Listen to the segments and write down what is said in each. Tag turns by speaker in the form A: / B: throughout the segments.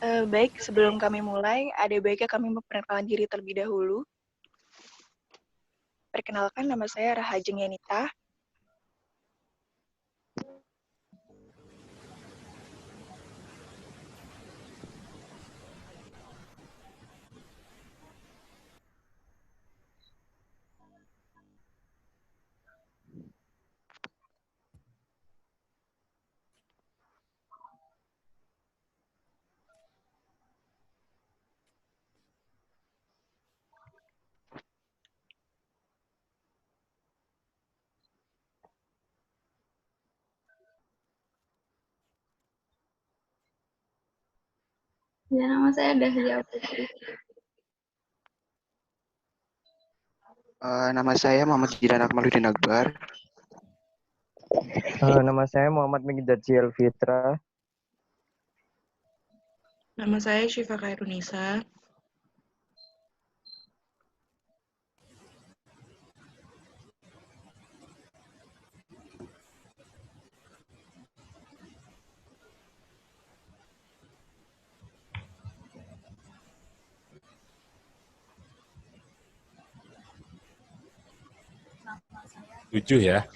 A: Baik, sebelum kami mulai, ada baiknya kami memperkenalkan diri terlebih dahulu. Perkenalkan, nama saya Rahajeng Yanita.
B: Ya, nama saya Dahlia Putri.
C: Nama saya Muhammad Jidan Akmaluddin Akbar.
D: Nama saya Muhammad Megidad Ciel Fitra.
E: Nama saya Syifa Khairunisa.
F: Tujuh ya.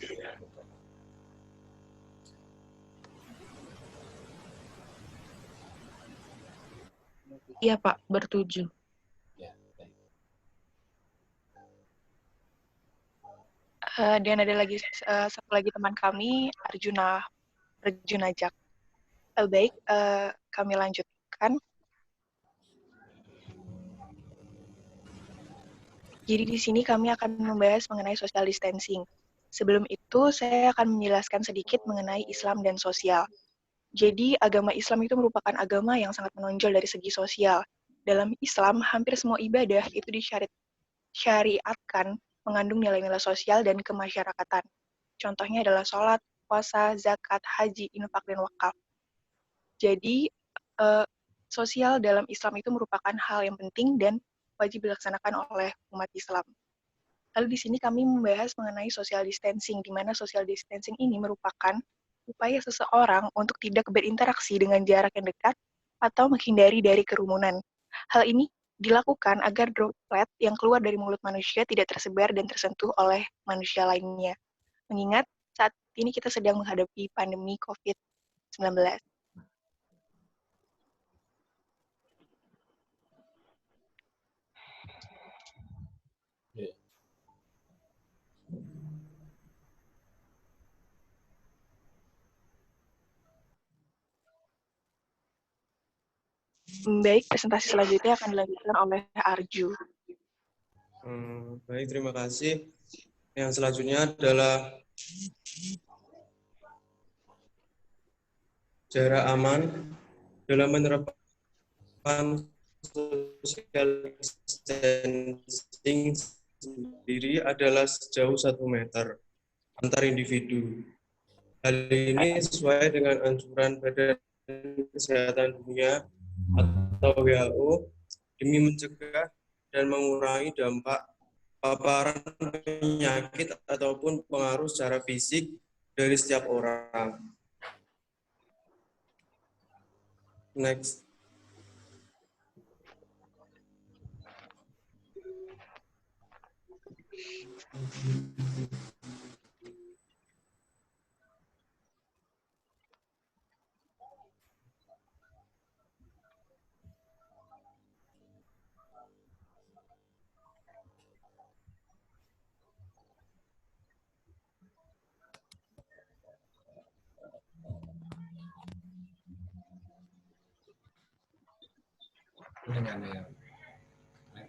E: Iya Pak, bertujuh.
A: Dan ada lagi satu lagi teman kami, Arjuna Jak. Baik, kami lanjutkan. Jadi di sini kami akan membahas mengenai social distancing. Sebelum itu, saya akan menjelaskan sedikit mengenai Islam dan sosial. Jadi, agama Islam itu merupakan agama yang sangat menonjol dari segi sosial. Dalam Islam, hampir semua ibadah itu disyariatkan mengandung nilai-nilai sosial dan kemasyarakatan. Contohnya adalah sholat, puasa, zakat, haji, infak, dan wakaf. Jadi, sosial dalam Islam itu merupakan hal yang penting dan wajib dilaksanakan oleh umat Islam. Lalu di sini kami membahas mengenai social distancing, di mana social distancing ini merupakan upaya seseorang untuk tidak berinteraksi dengan jarak yang dekat atau menghindari dari kerumunan. Hal ini dilakukan agar droplet yang keluar dari mulut manusia tidak tersebar dan tersentuh oleh manusia lainnya. Mengingat saat ini kita sedang menghadapi pandemi COVID-19. Baik, presentasi selanjutnya akan dilanjutkan oleh Arju.
G: Baik, terima kasih. Yang selanjutnya adalah jarak aman dalam menerapkan social distancing sendiri adalah sejauh 1 meter antar individu. Hal ini sesuai dengan anjuran Badan Kesehatan Dunia atau WHO demi mencegah dan mengurangi dampak paparan penyakit ataupun pengaruh secara fisik dari setiap orang. Next.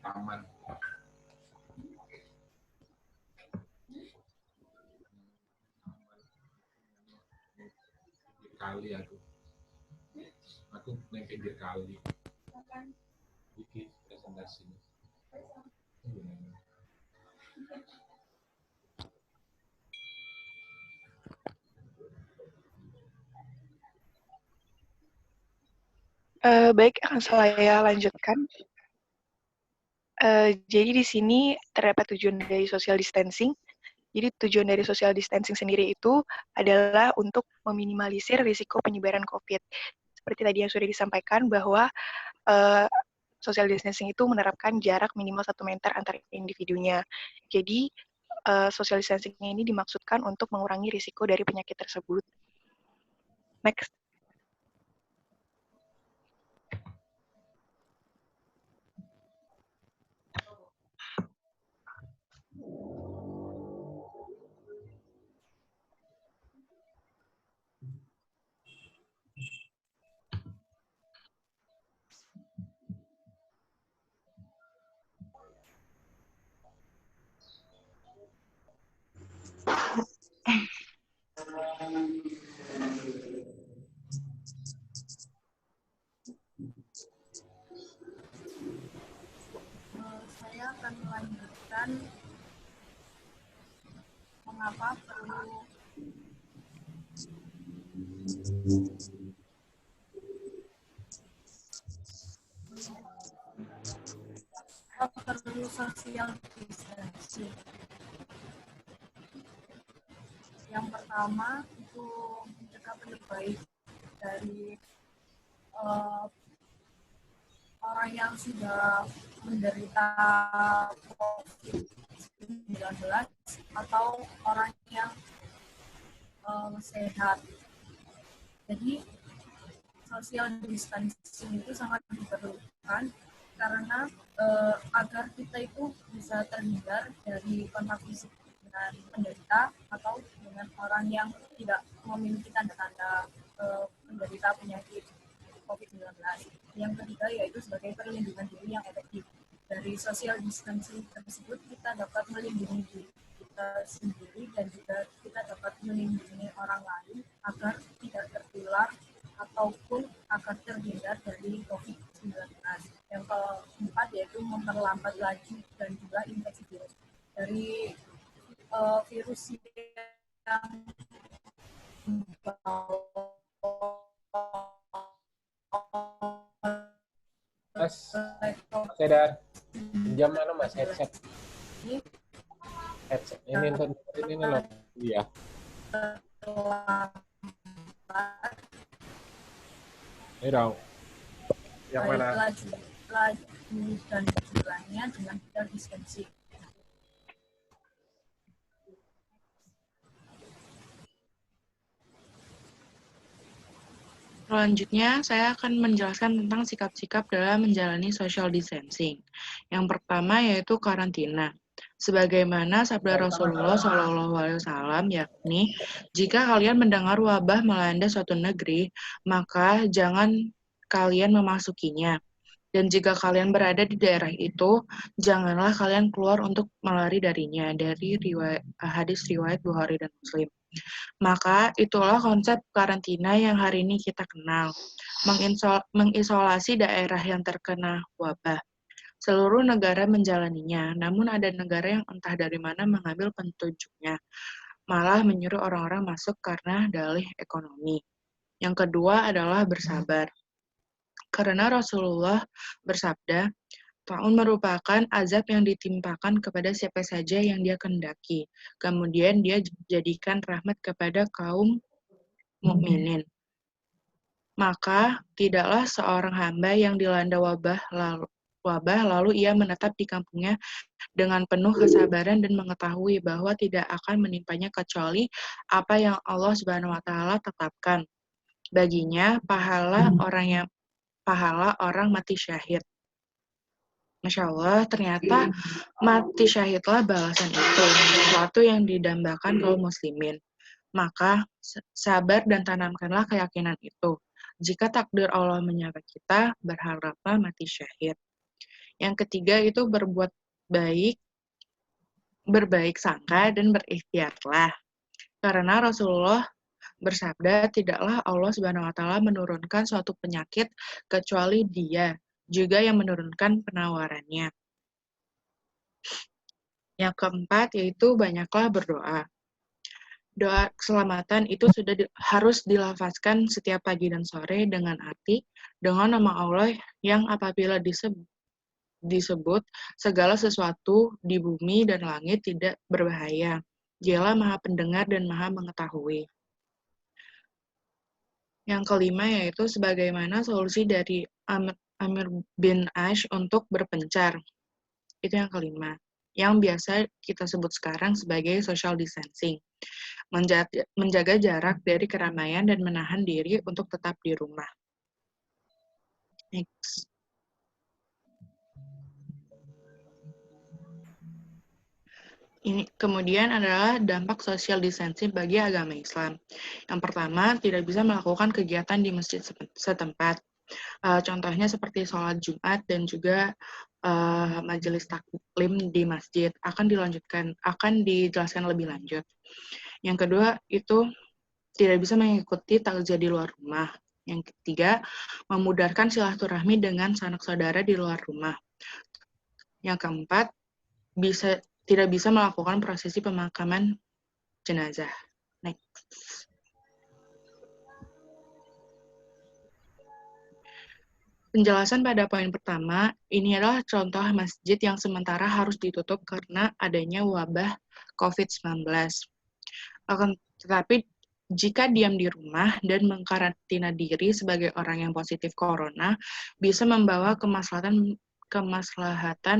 F: Taman. Kali aku main pinggir kali. Iki presentasi.
A: Baik, akan saya lanjutkan. Jadi di sini terdapat tujuan dari social distancing. Jadi tujuan dari social distancing sendiri itu adalah untuk meminimalisir risiko penyebaran COVID. seperti tadi yang sudah disampaikan bahwa social distancing itu menerapkan jarak minimal 1 meter antar individunya. Jadi, social distancing ini dimaksudkan untuk mengurangi risiko dari penyakit tersebut. Next.
B: Saya akan melanjutkan mengapa perlu social distancing. Yang pertama itu mencegah penyebaran dari orang yang sudah menderita COVID-19 atau orang yang sehat. Jadi social distancing itu sangat diperlukan karena agar kita itu bisa terhindar dari kontak fisik dengan penderita atau dengan orang yang tidak memiliki tanda-tanda penderita penyakit COVID-19. Yang ketiga yaitu sebagai perlindungan diri yang efektif. Dari social distancing tersebut kita dapat melindungi diri kita sendiri dan juga kita dapat melindungi orang lain agar tidak tertular ataupun agar terhindar dari COVID-19. Yang keempat yaitu memperlambat laju dan juga infeksi virus. Dari virus yang
F: Mas, saya pinjam mana Mas headset? Headset ini loh. Iya. Ini dong. Yang mana?
B: Laju dan jumlahnya dengan social distancing.
E: Selanjutnya, saya akan menjelaskan tentang sikap-sikap dalam menjalani social distancing. Yang pertama yaitu karantina. Sebagaimana sabda Rasulullah SAW, yakni, jika kalian mendengar wabah melanda suatu negeri, maka jangan kalian memasukinya. Dan jika kalian berada di daerah itu, janganlah kalian keluar untuk melari darinya. Dari hadis riwayat Bukhari dan Muslim. Maka itulah konsep karantina yang hari ini kita kenal, mengisolasi daerah yang terkena wabah. Seluruh negara menjalaninya, namun ada negara yang entah dari mana mengambil petunjuknya, malah menyuruh orang-orang masuk karena dalih ekonomi. Yang kedua adalah bersabar. Karena Rasulullah bersabda, Ta'un merupakan azab yang ditimpakan kepada siapa saja yang dia kehendaki. Kemudian dia jadikan rahmat kepada kaum mukminin. Maka tidaklah seorang hamba yang dilanda wabah lalu ia menetap di kampungnya dengan penuh kesabaran dan mengetahui bahwa tidak akan menimpanya kecuali apa yang Allah Subhanahu wa taala tetapkan baginya, pahala orang mati syahid. Masya Allah, ternyata mati syahidlah balasan itu, sesuatu yang didambakan kaum muslimin. Maka sabar dan tanamkanlah keyakinan itu. Jika takdir Allah menyapa kita, berharaplah mati syahid. Yang ketiga itu berbuat baik, berbaik sangka, dan berikhtiarlah. Karena Rasulullah bersabda, tidaklah Allah Subhanahu wa taala menurunkan suatu penyakit kecuali Dia juga yang menurunkan penawarannya. Yang keempat yaitu banyaklah berdoa. Doa keselamatan itu harus dilafazkan setiap pagi dan sore dengan arti dengan nama Allah yang apabila disebut segala sesuatu di bumi dan langit tidak berbahaya. Dialah Maha Pendengar dan Maha Mengetahui. Yang kelima yaitu sebagaimana solusi dari Amir bin Ash untuk berpencar. Itu yang kelima. Yang biasa kita sebut sekarang sebagai social distancing. Menjaga jarak dari keramaian dan menahan diri untuk tetap di rumah. Next. Ini kemudian adalah dampak social distancing bagi agama Islam. Yang pertama, tidak bisa melakukan kegiatan di masjid setempat. Contohnya seperti sholat Jumat dan juga majelis taklim di masjid akan dijelaskan lebih lanjut. Yang kedua itu tidak bisa mengikuti takziah di luar rumah. Yang ketiga, memudarkan silaturahmi dengan sanak saudara di luar rumah. Yang keempat, tidak bisa melakukan prosesi pemakaman jenazah. Next. Penjelasan pada poin pertama, ini adalah contoh masjid yang sementara harus ditutup karena adanya wabah COVID-19. Tetapi jika diam di rumah dan mengkarantina diri sebagai orang yang positif corona, bisa membawa kemaslahatan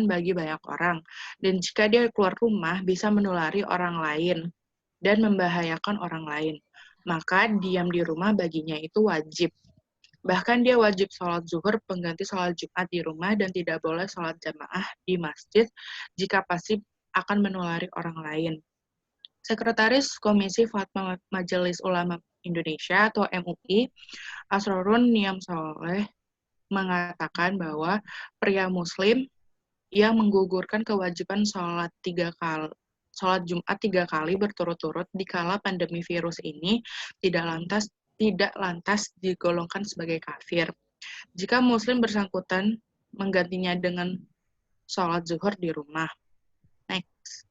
E: bagi banyak orang. Dan jika dia keluar rumah, bisa menulari orang lain dan membahayakan orang lain. Maka diam di rumah baginya itu wajib. Bahkan dia wajib sholat zuhur pengganti sholat Jumat di rumah dan tidak boleh sholat jamaah di masjid jika pasti akan menulari orang lain. Sekretaris Komisi Fatwa Majelis Ulama Indonesia atau MUI, Asrorun Niam Soleh, mengatakan bahwa pria muslim yang menggugurkan kewajiban sholat Jumat 3 kali berturut-turut di kala pandemi virus ini tidak lantas digolongkan sebagai kafir. Jika muslim bersangkutan menggantinya dengan sholat zuhur di rumah. Next.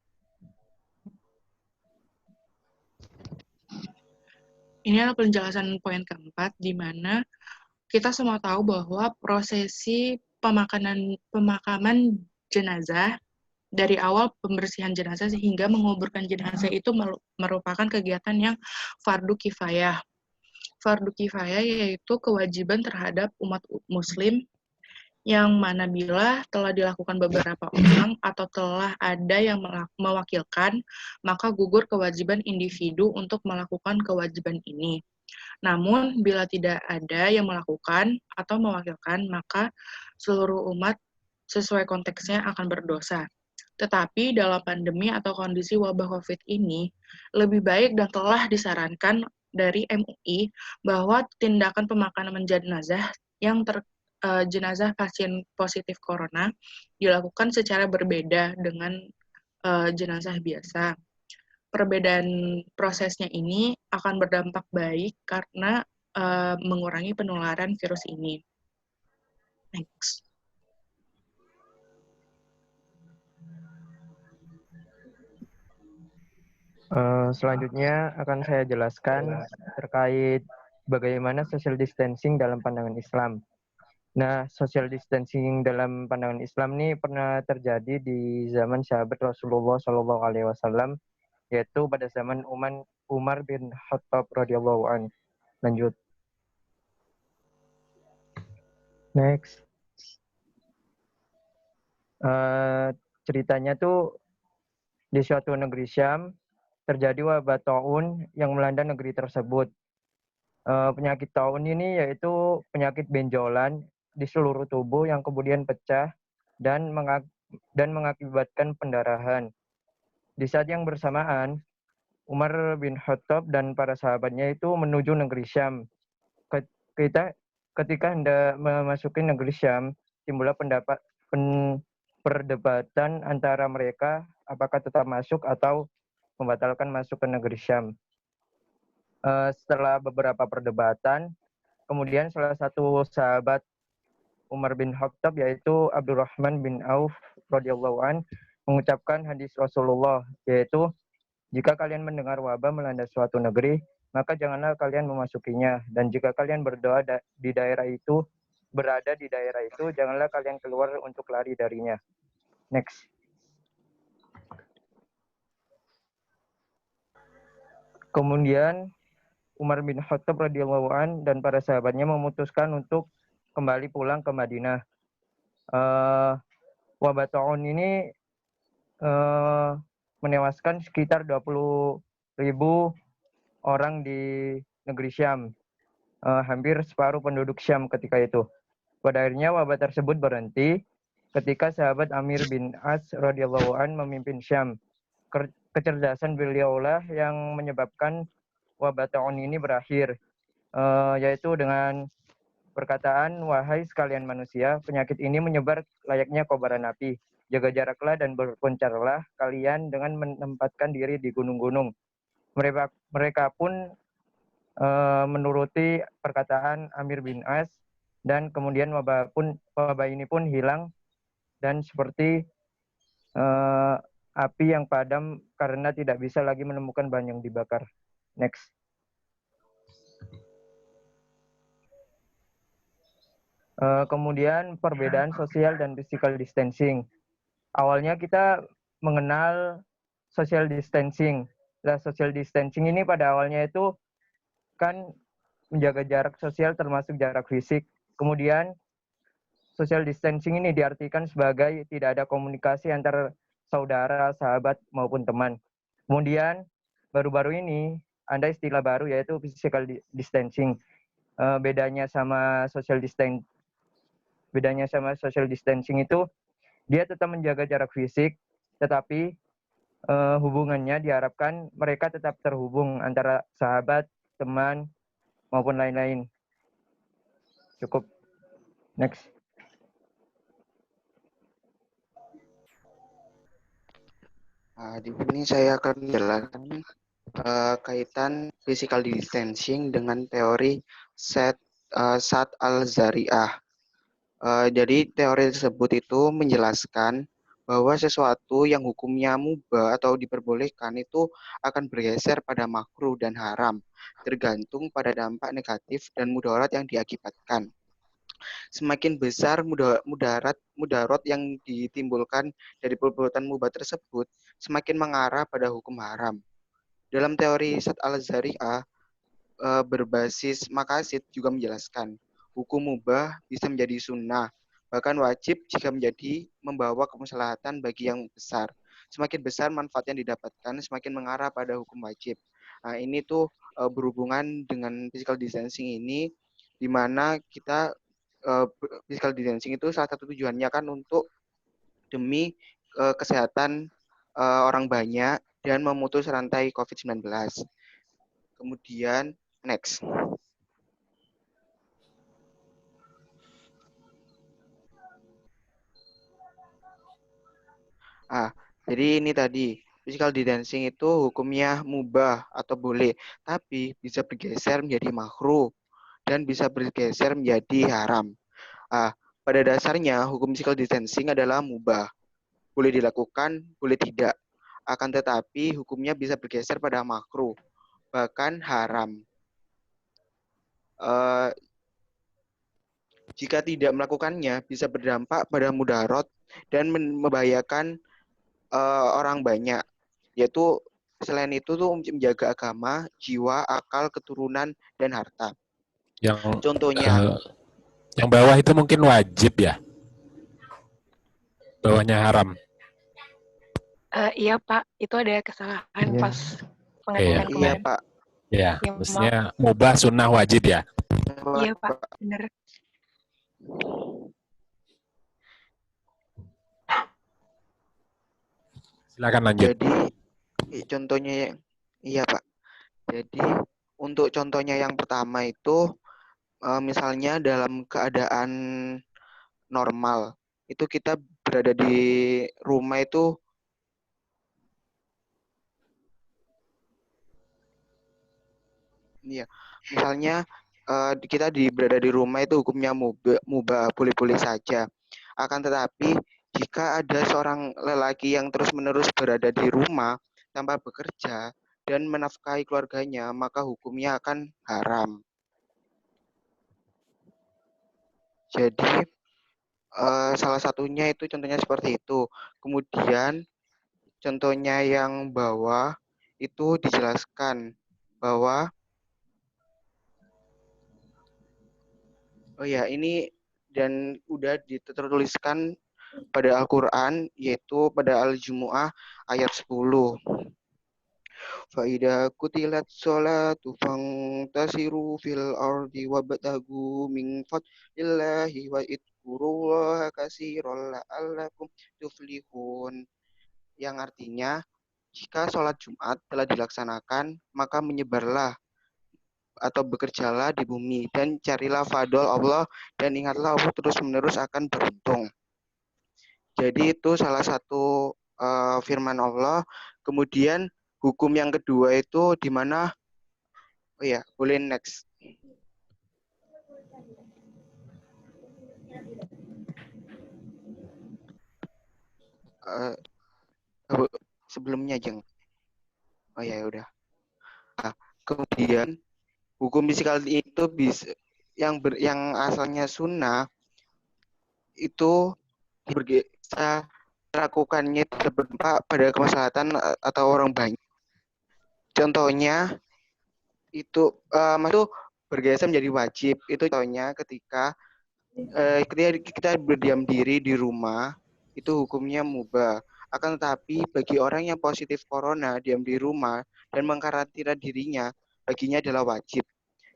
E: Ini adalah penjelasan poin keempat, di mana kita semua tahu bahwa prosesi pemakaman jenazah dari awal pembersihan jenazah sehingga menguburkan jenazah itu merupakan kegiatan yang fardu kifayah. Fardu kifayah yaitu kewajiban terhadap umat muslim yang mana bila telah dilakukan beberapa orang atau telah ada yang mewakilkan, maka gugur kewajiban individu untuk melakukan kewajiban ini. Namun, bila tidak ada yang melakukan atau mewakilkan, maka seluruh umat sesuai konteksnya akan berdosa. Tetapi dalam pandemi atau kondisi wabah COVID ini, lebih baik dan telah disarankan dari MUI bahwa tindakan pemakaman jenazah yang jenazah pasien positif corona dilakukan secara berbeda dengan jenazah biasa. Perbedaan prosesnya ini akan berdampak baik karena mengurangi penularan virus ini. Next.
D: Selanjutnya akan saya jelaskan terkait bagaimana social distancing dalam pandangan Islam. Nah, social distancing dalam pandangan Islam ini pernah terjadi di zaman sahabat Rasulullah SAW, yaitu pada zaman Umar bin Khattab radhiyallahu anhu. Lanjut. Next. Ceritanya tuh di suatu negeri Syam terjadi wabah taun yang melanda negeri tersebut. Penyakit taun ini yaitu penyakit benjolan di seluruh tubuh yang kemudian pecah dan mengakibatkan pendarahan. Di saat yang bersamaan, Umar bin Khattab dan para sahabatnya itu menuju negeri Syam. Ketika hendak memasuki negeri Syam, timbullah perdebatan antara mereka apakah tetap masuk atau membatalkan masuk ke negeri Syam. Setelah beberapa perdebatan, kemudian salah satu sahabat Umar bin Khattab yaitu Abdurrahman bin Auf radhiyallahu an mengucapkan hadis Rasulullah, yaitu jika kalian mendengar wabah melanda suatu negeri, maka janganlah kalian memasukinya, dan jika kalian berada di daerah itu, janganlah kalian keluar untuk lari darinya. Next. Kemudian Umar bin Khattab radhiyallahu an dan para sahabatnya memutuskan untuk kembali pulang ke Madinah. Wabah taun ini menewaskan sekitar 20.000 orang di negeri Syam, hampir separuh penduduk Syam ketika itu. Pada akhirnya wabah tersebut berhenti ketika sahabat Amir bin As radhiyallahu an memimpin Syam. Kecerdasan beliaulah yang menyebabkan wabah taun ini berakhir, yaitu dengan perkataan, wahai sekalian manusia, penyakit ini menyebar layaknya kobaran api. Jaga jaraklah dan berpencarlah kalian dengan menempatkan diri di gunung-gunung. Mereka pun menuruti perkataan Amir bin As, dan kemudian wabah ini pun hilang dan seperti api yang padam karena tidak bisa lagi menemukan bahan yang dibakar. Next. Kemudian perbedaan sosial dan physical distancing. Awalnya kita mengenal social distancing. Nah, social distancing ini pada awalnya itu kan menjaga jarak sosial termasuk jarak fisik. Kemudian social distancing ini diartikan sebagai tidak ada komunikasi antara saudara, sahabat, maupun teman. Kemudian baru-baru ini ada istilah baru yaitu physical distancing. Bedanya sama social distancing itu dia tetap menjaga jarak fisik, tetapi hubungannya diharapkan mereka tetap terhubung antara sahabat, teman, maupun lain-lain. Cukup. Next.
C: Di sini saya akan menjelaskan kaitan physical distancing dengan teori Saad al-Zari'ah. Jadi teori tersebut itu menjelaskan bahwa sesuatu yang hukumnya mubah atau diperbolehkan itu akan bergeser pada makruh dan haram, tergantung pada dampak negatif dan mudarat yang diakibatkan. Semakin besar mudarat yang ditimbulkan dari perbuatan mubah tersebut, semakin mengarah pada hukum haram. Dalam teori Saad al-Zari'ah berbasis maqasid juga menjelaskan hukum mubah bisa menjadi sunnah, bahkan wajib jika membawa kemaslahatan bagi yang besar. Semakin besar manfaat yang didapatkan, semakin mengarah pada hukum wajib. Nah, ini tuh berhubungan dengan physical distancing ini, di mana kita physical distancing itu salah satu tujuannya kan untuk demi kesehatan orang banyak dan memutus rantai COVID-19. Kemudian, next. Jadi ini tadi, physical distancing itu hukumnya mubah atau boleh, tapi bisa bergeser menjadi makruh dan bisa bergeser menjadi haram. Pada dasarnya, hukum physical distancing adalah mubah. Boleh dilakukan, boleh tidak. Akan tetapi, hukumnya bisa bergeser pada makruh, bahkan haram. Jika tidak melakukannya, bisa berdampak pada mudarat dan membahayakan orang banyak, yaitu selain itu tuh menjaga agama, jiwa, akal, keturunan, dan harta. Contohnya,
F: yang bawah itu mungkin wajib ya, bawahnya haram.
A: Iya Pak, itu ada kesalahan pas pengetikan kemarin.
C: Iya Pak.
F: Ya, maksudnya mubah, sunnah, wajib ya.
A: Iya Pak, benar.
F: Silakan lanjut.
C: Jadi contohnya, iya Pak. Jadi untuk contohnya yang pertama itu, misalnya dalam keadaan normal, itu kita berada di rumah itu, iya, misalnya kita berada di rumah itu hukumnya mubah, boleh-boleh saja. Akan tetapi jika ada seorang lelaki yang terus-menerus berada di rumah tanpa bekerja dan menafkahi keluarganya, maka hukumnya akan haram. Jadi salah satunya itu contohnya seperti itu. Kemudian contohnya yang bawah itu dijelaskan bahwa Oh ya, ini dan udah tertuliskan pada Al-Quran, yaitu pada Al-Jumu'ah ayat 10. Fa'idha kutilat sholatu fangtasiru fil ardi wabtagu min fadlillahi wa idkurullaha katsiran la'allakum tuflihun. Yang artinya, jika sholat Jumat telah dilaksanakan, maka menyebarlah atau bekerjalah di bumi dan carilah fadl Allah dan ingatlah Allah terus-menerus akan beruntung. Jadi itu salah satu firman Allah. Kemudian hukum yang kedua itu di mana? Oh ya, boleh next. Sebelumnya Jeng. Oh ya udah. Nah, kemudian hukum fisikal itu bisa yang asalnya sunnah itu bisa melakukannya berdampak pada kemaslahatan atau orang banyak. Contohnya itu bergeser menjadi wajib. Itu contohnya ketika kita berdiam diri di rumah, itu hukumnya mubah. Akan tetapi bagi orang yang positif corona diam di rumah dan mengkarantina dirinya, baginya adalah wajib.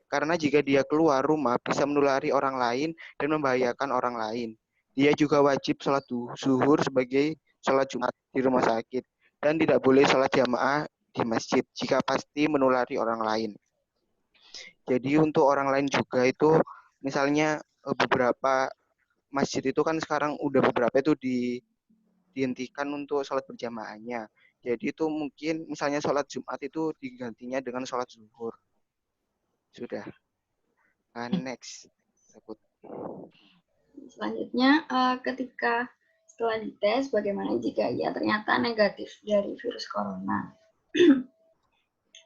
C: Karena jika dia keluar rumah bisa menulari orang lain dan membahayakan orang lain. Dia juga wajib sholat zuhur sebagai sholat Jumat di rumah sakit dan tidak boleh sholat jamaah di masjid jika pasti menulari orang lain. Jadi untuk orang lain juga itu misalnya beberapa masjid itu kan sekarang udah beberapa itu dihentikan untuk sholat berjamaahnya. Jadi itu mungkin misalnya sholat Jumat itu digantinya dengan sholat zuhur. Sudah. Next.
H: Selanjutnya, ketika setelah dites, bagaimana jika ia ternyata negatif dari virus corona?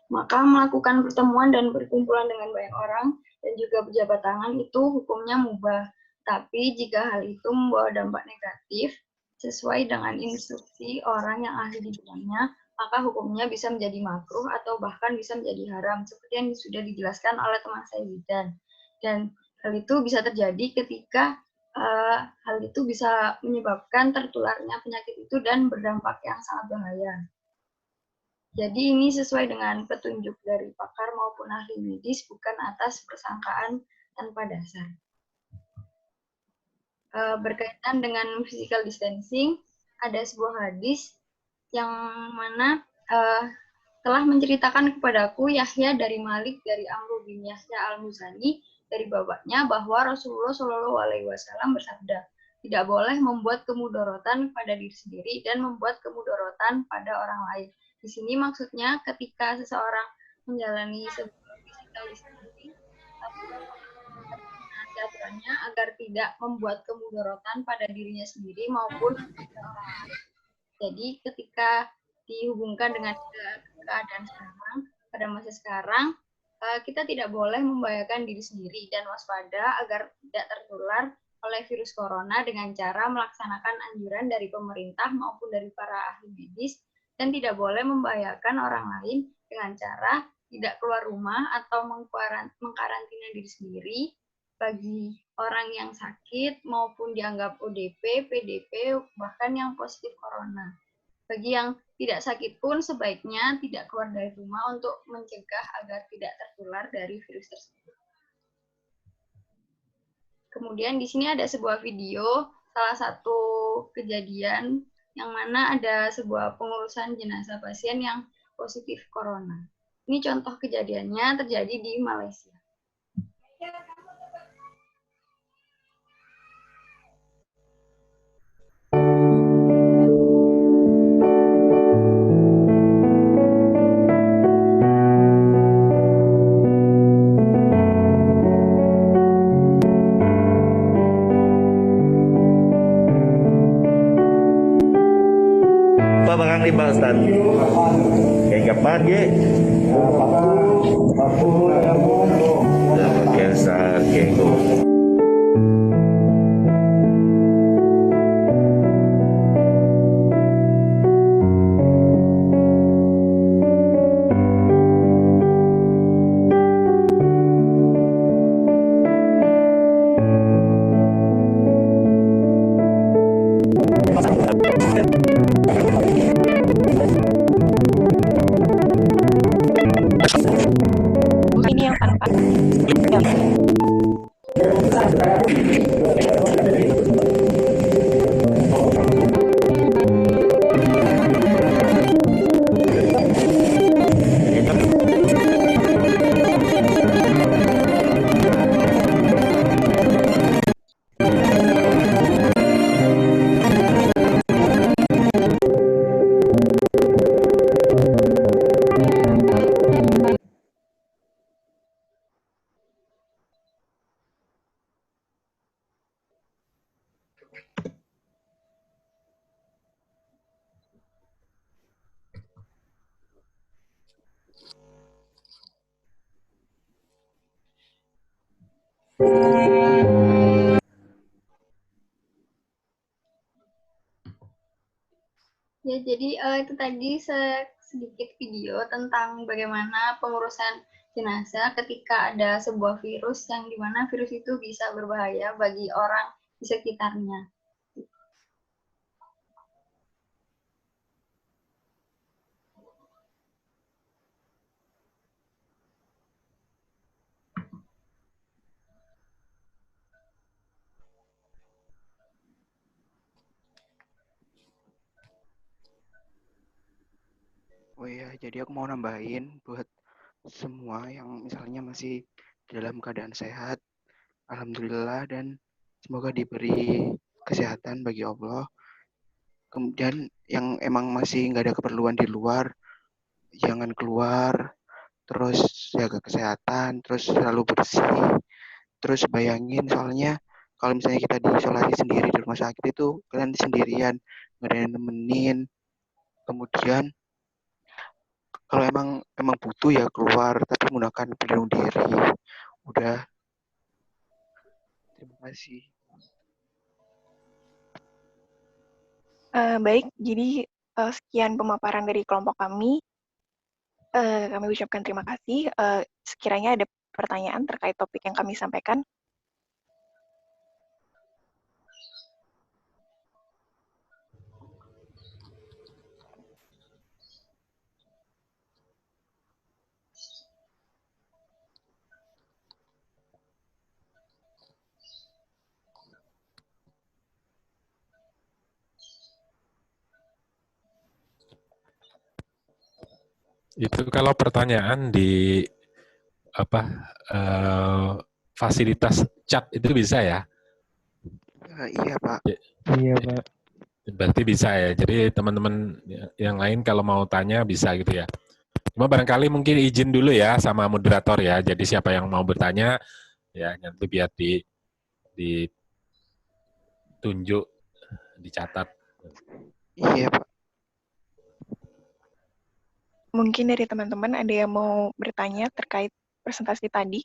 H: Maka melakukan pertemuan dan berkumpulan dengan banyak orang dan juga berjabat tangan itu hukumnya mubah. Tapi jika hal itu membawa dampak negatif sesuai dengan instruksi orang yang ahli di bidangnya, maka hukumnya bisa menjadi makruh atau bahkan bisa menjadi haram, seperti yang sudah dijelaskan oleh teman saya Zidan. Dan hal itu bisa terjadi ketika hal itu bisa menyebabkan tertularnya penyakit itu dan berdampak yang sangat bahaya. Jadi ini sesuai dengan petunjuk dari pakar maupun ahli medis, bukan atas persangkaan tanpa dasar. Berkaitan dengan physical distancing, ada sebuah hadis yang mana telah menceritakan kepadaku Yahya dari Malik dari Amr bin Yahya al-Muzani dari bapaknya bahwa Rasulullah Shallallahu Alaihi Wasallam bersabda, tidak boleh membuat kemudorotan pada diri sendiri dan membuat kemudorotan pada orang lain. Di sini maksudnya ketika seseorang menjalani sebuah physical distancing, aturannya agar tidak membuat kemudorotan pada dirinya sendiri maupun pada orang lain. Jadi ketika dihubungkan dengan keadaan sekarang, pada masa sekarang, kita tidak boleh membahayakan diri sendiri dan waspada agar tidak tertular oleh virus corona dengan cara melaksanakan anjuran dari pemerintah maupun dari para ahli medis dan tidak boleh membahayakan orang lain dengan cara tidak keluar rumah atau mengkarantina diri sendiri bagi orang yang sakit maupun dianggap ODP, PDP, bahkan yang positif corona. Bagi yang tidak sakit pun sebaiknya tidak keluar dari rumah untuk mencegah agar tidak tertular dari virus tersebut. Kemudian di sini ada sebuah video, salah satu kejadian yang mana ada sebuah pengurusan jenazah pasien yang positif corona. Ini contoh kejadiannya terjadi di Malaysia.
I: Bakang lima Ustaz. Kayak kapan ge? Biasa kenggo.
A: ini yang tanpa ya.
H: Ya, jadi itu tadi sedikit video tentang bagaimana pengurusan jenazah ketika ada sebuah virus yang dimana virus itu bisa berbahaya bagi orang di sekitarnya.
C: Oh iya, jadi aku mau nambahin buat semua yang misalnya masih dalam keadaan sehat, alhamdulillah, dan semoga diberi kesehatan bagi Allah. Kemudian yang emang masih nggak ada keperluan di luar, jangan keluar, terus jaga kesehatan, terus selalu bersih. Terus bayangin soalnya kalau misalnya kita diisolasi sendiri di rumah sakit itu kalian sendirian, nggak ada yang nemenin. Kemudian kalau emang butuh ya keluar, tapi menggunakan pelindung diri. Udah, terima kasih.
A: Baik, jadi sekian pemaparan dari kelompok kami. Kami ucapkan terima kasih. Sekiranya ada pertanyaan terkait topik yang kami sampaikan.
F: Itu kalau pertanyaan di fasilitas chat itu bisa ya?
C: Iya Pak.
D: Iya Pak.
F: Berarti bisa ya. Jadi teman-teman yang lain kalau mau tanya bisa gitu ya. Cuma barangkali mungkin izin dulu ya sama moderator ya. Jadi siapa yang mau bertanya ya nanti biar ditunjuk, dicatat.
C: Iya Pak.
A: Mungkin dari teman-teman ada yang mau bertanya terkait presentasi tadi?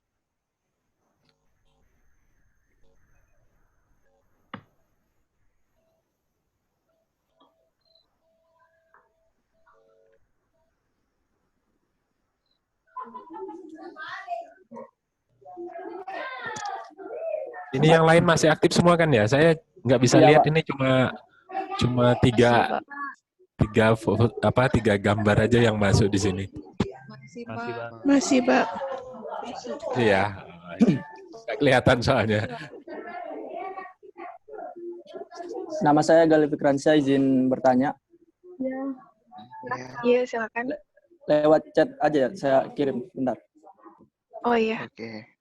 F: Ini yang lain masih aktif semua kan ya? Saya nggak bisa lihat ini cuma tiga gambar aja yang masuk di sini.
J: Masih Pak.
F: Iya, nggak kelihatan soalnya.
K: Nama saya Galih Fikransyah, izin bertanya.
A: Iya, silakan.
K: Lewat chat aja saya kirim, bentar.
A: Oh iya.
C: Oke.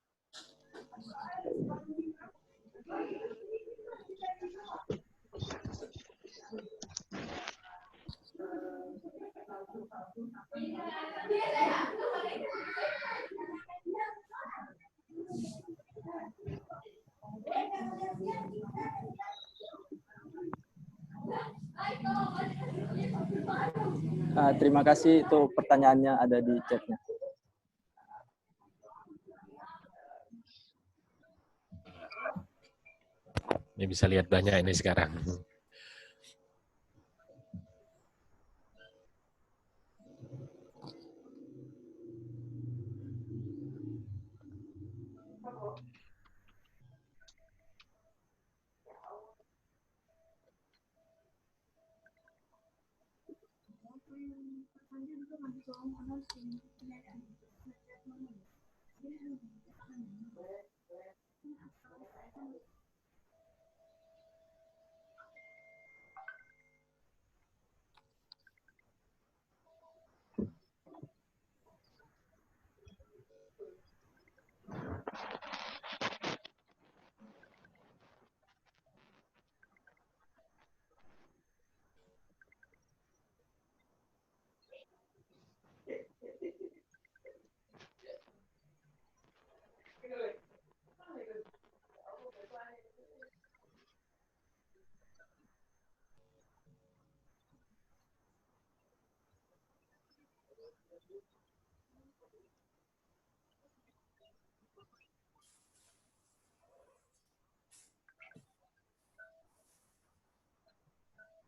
K: Terima kasih, itu pertanyaannya ada di chatnya.
F: Ini bisa lihat banyak ini sekarang.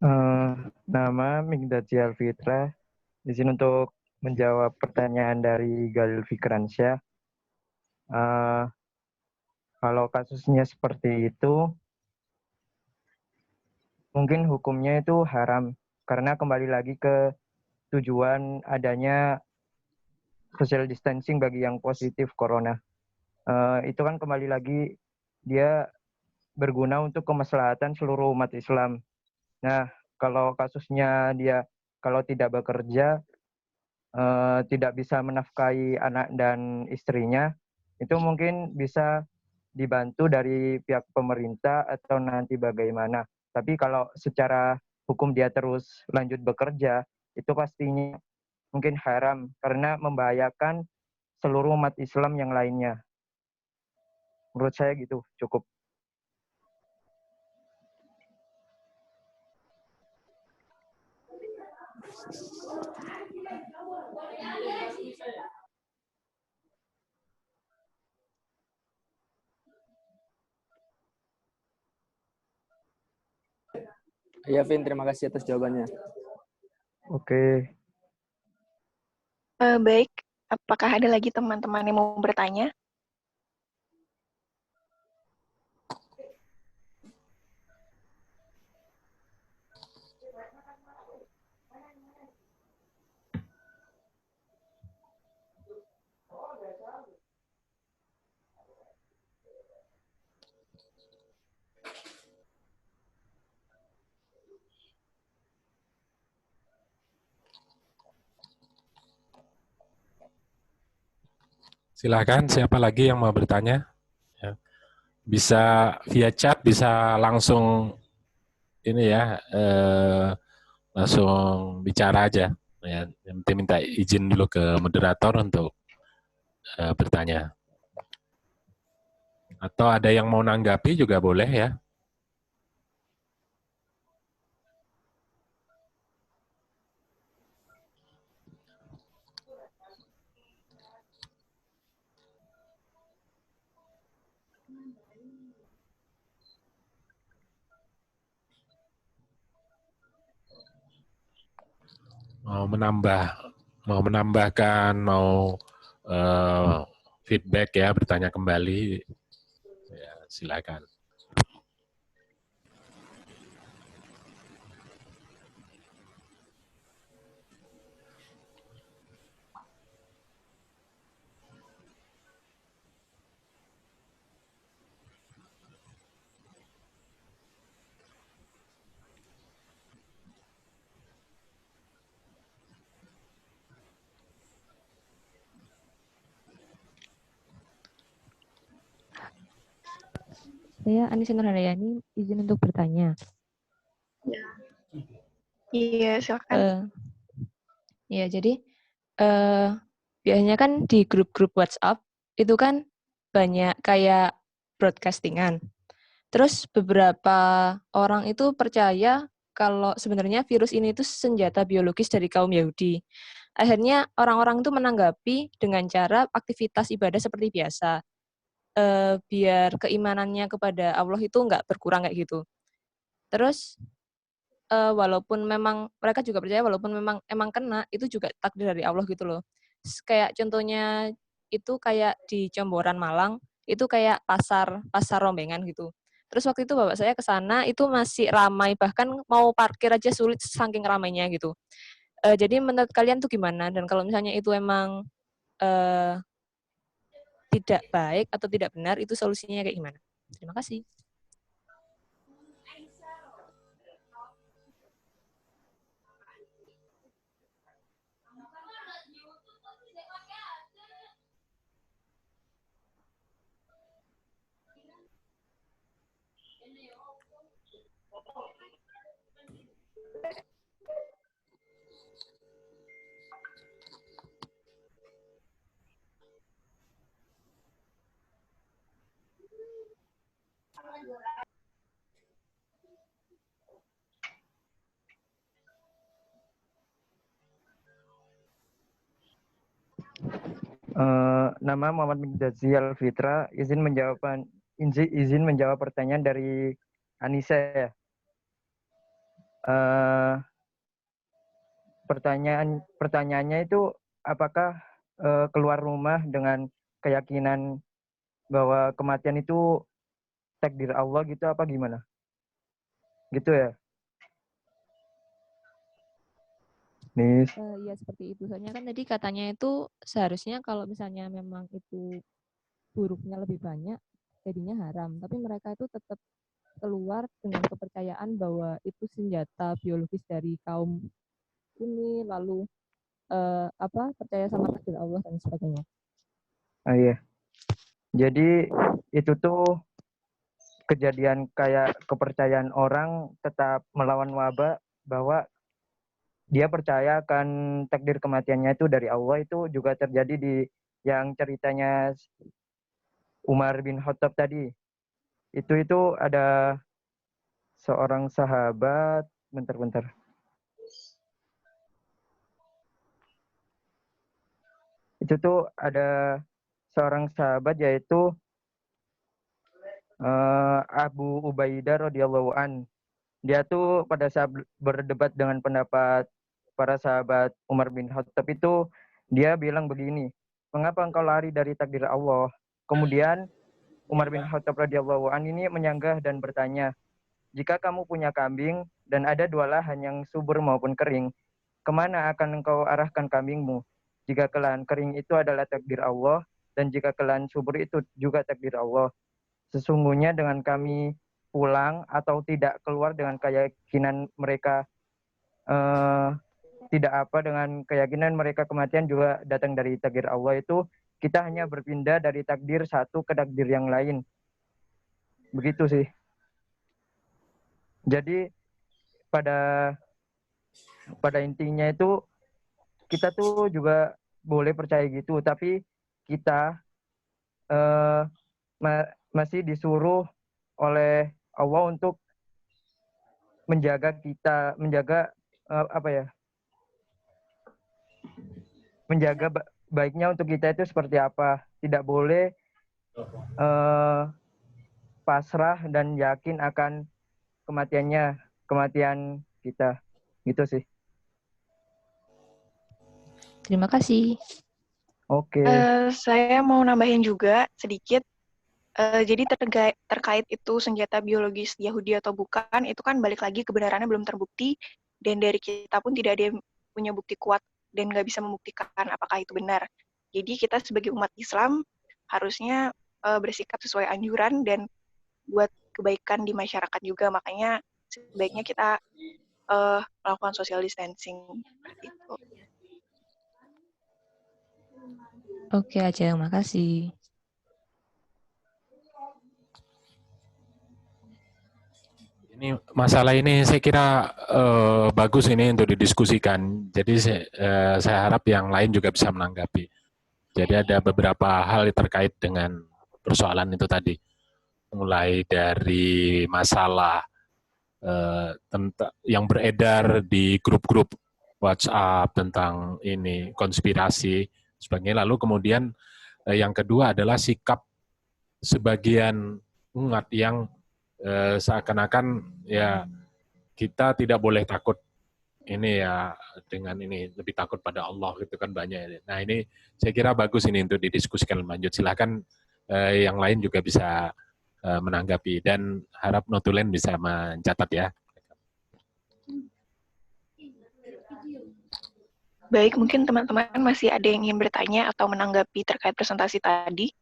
D: Nama Migdad Fitra. Izin untuk menjawab pertanyaan dari Galil Fikransyah. Kalau kasusnya seperti itu, mungkin hukumnya itu haram. Karena kembali lagi ke tujuan adanya social distancing bagi yang positif corona. Itu kan kembali lagi dia berguna untuk kemaslahatan seluruh umat Islam. Nah, kalau kasusnya dia kalau tidak bekerja, tidak bisa menafkahi anak dan istrinya, itu mungkin bisa dibantu dari pihak pemerintah atau nanti bagaimana. Tapi kalau secara hukum dia terus lanjut bekerja, itu pastinya mungkin haram karena membahayakan seluruh umat Islam yang lainnya. Menurut saya gitu, cukup.
K: Iya, Vin, terima kasih atas jawabannya.
D: Oke.
A: Baik, apakah ada lagi teman-teman yang mau bertanya?
F: Silakan, siapa lagi yang mau bertanya? Ya. Bisa via chat, bisa langsung ini ya, langsung bicara aja. Ya, minta izin dulu ke moderator untuk bertanya. Atau ada yang mau nanggapi juga boleh ya. Mau menambahkan, mau feedback ya, bertanya kembali, ya, silakan.
L: Saya Anissa Nurhandayani, izin untuk bertanya.
A: Iya, silakan.
L: Ya, jadi biasanya kan di grup-grup WhatsApp itu kan banyak kayak broadcastingan. Terus beberapa orang itu percaya kalau sebenarnya virus ini itu senjata biologis dari kaum Yahudi. Akhirnya orang-orang itu menanggapi dengan cara aktivitas ibadah seperti biasa. Biar keimanannya kepada Allah itu nggak berkurang kayak gitu. Terus walaupun memang mereka juga percaya walaupun emang kena itu juga takdir dari Allah gitu loh. Kayak contohnya itu kayak di Comboran Malang itu kayak pasar rombengan gitu. Terus waktu itu bapak saya ke sana itu masih ramai bahkan mau parkir aja sulit saking ramainya gitu. Jadi menurut kalian tuh gimana? Dan kalau misalnya itu emang tidak baik atau tidak benar, itu solusinya kayak gimana? Terima kasih.
D: Nama Muhammad Migdazi Alfitra, izin menjawab pertanyaan dari Anissa ya. pertanyaannya itu apakah keluar rumah dengan keyakinan bahwa kematian itu takdir Allah gitu apa gimana? Gitu ya? Nih.
L: Ya seperti itu. Soalnya kan tadi katanya itu seharusnya kalau misalnya memang itu buruknya lebih banyak, jadinya haram. Tapi mereka itu tetap keluar dengan kepercayaan bahwa itu senjata biologis dari kaum ini, lalu percaya sama takdir Allah dan sebagainya.
D: Iya. Jadi itu tuh kejadian kayak kepercayaan orang tetap melawan wabah bahwa dia percaya akan takdir kematiannya itu dari Allah, itu juga terjadi di yang ceritanya Umar bin Khattab tadi. Itu ada seorang sahabat, bentar. Itu tuh ada seorang sahabat yaitu Abu Ubaidah radhiyallahu an. Dia tuh pada saat berdebat dengan pendapat para sahabat Umar bin Khattab itu, dia bilang begini, mengapa engkau lari dari takdir Allah? Kemudian Umar bin Khattab radhiyallahu an ini menyanggah dan bertanya, jika kamu punya kambing dan ada 2 lahan yang subur maupun kering, kemana akan engkau arahkan kambingmu? Jika ke lahan kering itu adalah takdir Allah, dan jika ke lahan subur itu juga takdir Allah. Sesungguhnya dengan kami pulang atau tidak keluar dengan keyakinan mereka dengan keyakinan mereka kematian juga datang dari takdir Allah, itu kita hanya berpindah dari takdir satu ke takdir yang lain. Begitu sih. Jadi pada intinya itu kita tuh juga boleh percaya gitu, tapi kita masih disuruh oleh Allah untuk menjaga baiknya untuk kita itu seperti apa. Tidak boleh pasrah dan yakin akan kematian kita. Gitu sih.
L: Terima kasih.
D: Oke.
A: Saya mau nambahin juga sedikit. Jadi terkait itu senjata biologis Yahudi atau bukan, itu kan balik lagi kebenarannya belum terbukti, dan dari kita pun tidak ada yang punya bukti kuat dan nggak bisa membuktikan apakah itu benar. Jadi kita sebagai umat Islam harusnya bersikap sesuai anjuran dan buat kebaikan di masyarakat juga. Makanya sebaiknya kita melakukan social distancing seperti itu.
L: Oke aja, makasih.
F: Ini masalah ini saya kira bagus ini untuk didiskusikan. Jadi saya harap yang lain juga bisa menanggapi. Jadi ada beberapa hal terkait dengan persoalan itu tadi. Mulai dari masalah yang beredar di grup-grup WhatsApp tentang ini konspirasi sebagainya. Lalu kemudian yang kedua adalah sikap sebagian umat yang seakan-akan ya kita tidak boleh takut ini ya, dengan ini lebih takut pada Allah gitu kan banyak. Nah ini saya kira bagus ini untuk didiskusikan lebih lanjut. Silakan yang lain juga bisa menanggapi dan harap notulen bisa mencatat ya.
A: Baik, mungkin teman-teman masih ada yang ingin bertanya atau menanggapi terkait presentasi tadi.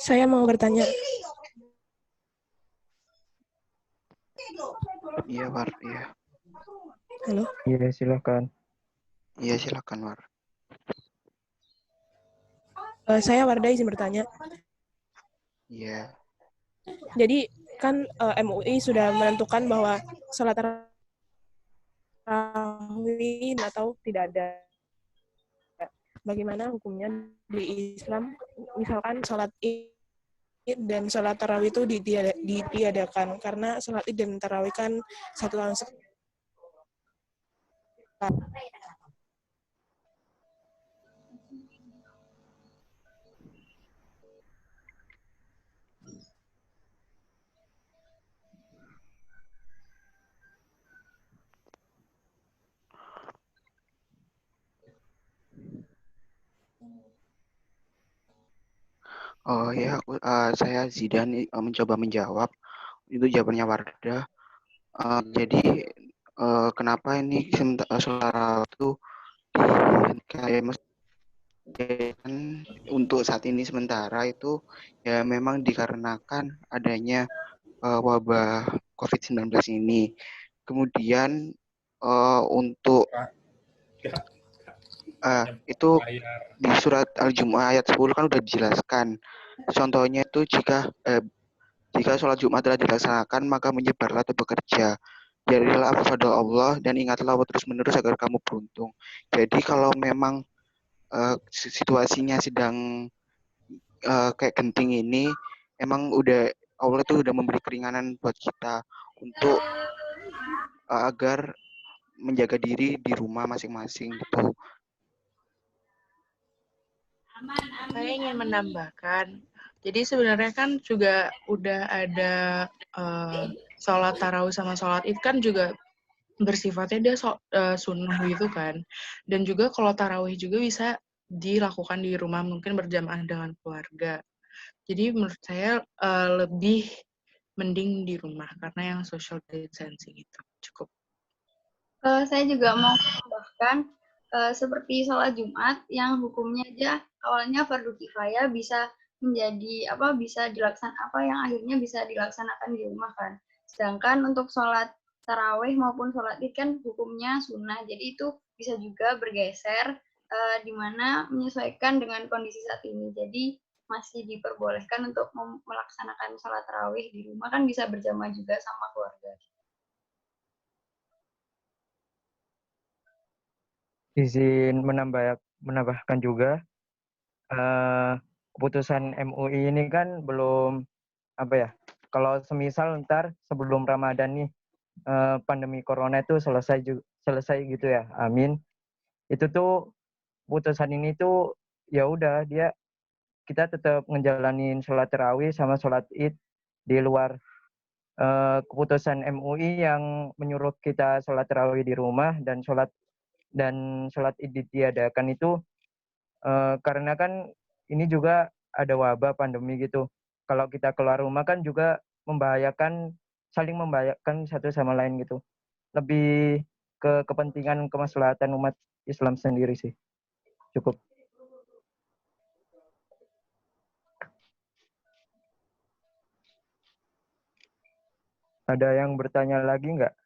J: Saya mau bertanya.
C: Iya, War. Iya.
J: Halo?
D: Iya, silakan.
C: Iya, silakan, War.
J: Saya Wardah izin bertanya.
C: Iya.
J: Jadi kan MUI sudah menentukan bahwa sholat tarawih diketahui atau tidak ada. Bagaimana hukumnya di Islam? Misalkan sholat Id dan sholat tarawih itu ditiadakan karena sholat Id dan tarawih kan satu tahun sekali.
C: Oh ya, saya Zidan mencoba menjawab. Itu jawabannya Wardah. Jadi kenapa ini suara itu kayak untuk saat ini sementara itu ya memang dikarenakan adanya wabah COVID-19 ini. Kemudian untuk itu di surat Al-Jumu'ah ayat 10 kan udah dijelaskan. Contohnya itu jika sholat Jumat telah dilaksanakan, maka menyebarlah atau bekerja. Jadilah fadl Allah dan ingatlah Allah terus-menerus agar kamu beruntung. Jadi kalau memang situasinya sedang kayak genting ini, emang Allah itu udah memberi keringanan buat kita untuk agar menjaga diri di rumah masing-masing gitu.
E: Saya ingin menambahkan, jadi sebenarnya kan juga udah ada sholat tarawih sama sholat id kan juga bersifatnya dia sunnah gitu kan. Dan juga kalau tarawih juga bisa dilakukan di rumah, mungkin berjamaah dengan keluarga. Jadi menurut saya lebih mending di rumah karena yang social distancing itu cukup.
H: Saya juga mau menambahkan seperti sholat Jumat yang hukumnya aja awalnya fardu kifayah bisa menjadi bisa yang akhirnya bisa dilaksanakan di rumah kan. Sedangkan untuk sholat tarawih maupun sholat id kan hukumnya sunnah, jadi itu bisa juga bergeser di mana menyesuaikan dengan kondisi saat ini. Jadi masih diperbolehkan untuk melaksanakan sholat tarawih di rumah kan bisa berjamaah juga sama keluarga.
D: Izin menambahkan juga, keputusan MUI ini kan belum kalau semisal ntar sebelum Ramadan nih pandemi corona itu selesai gitu ya, amin. Itu tuh putusan ini tuh ya udah kita tetap ngejalanin sholat tarawih sama sholat id di luar keputusan MUI yang menyuruh kita sholat tarawih di rumah dan sholat id ditiadakan itu karena kan ini juga ada wabah pandemi gitu. Kalau kita keluar rumah kan juga saling membahayakan satu sama lain gitu. Lebih ke kepentingan kemaslahatan umat Islam sendiri sih. Cukup. Ada yang bertanya lagi nggak?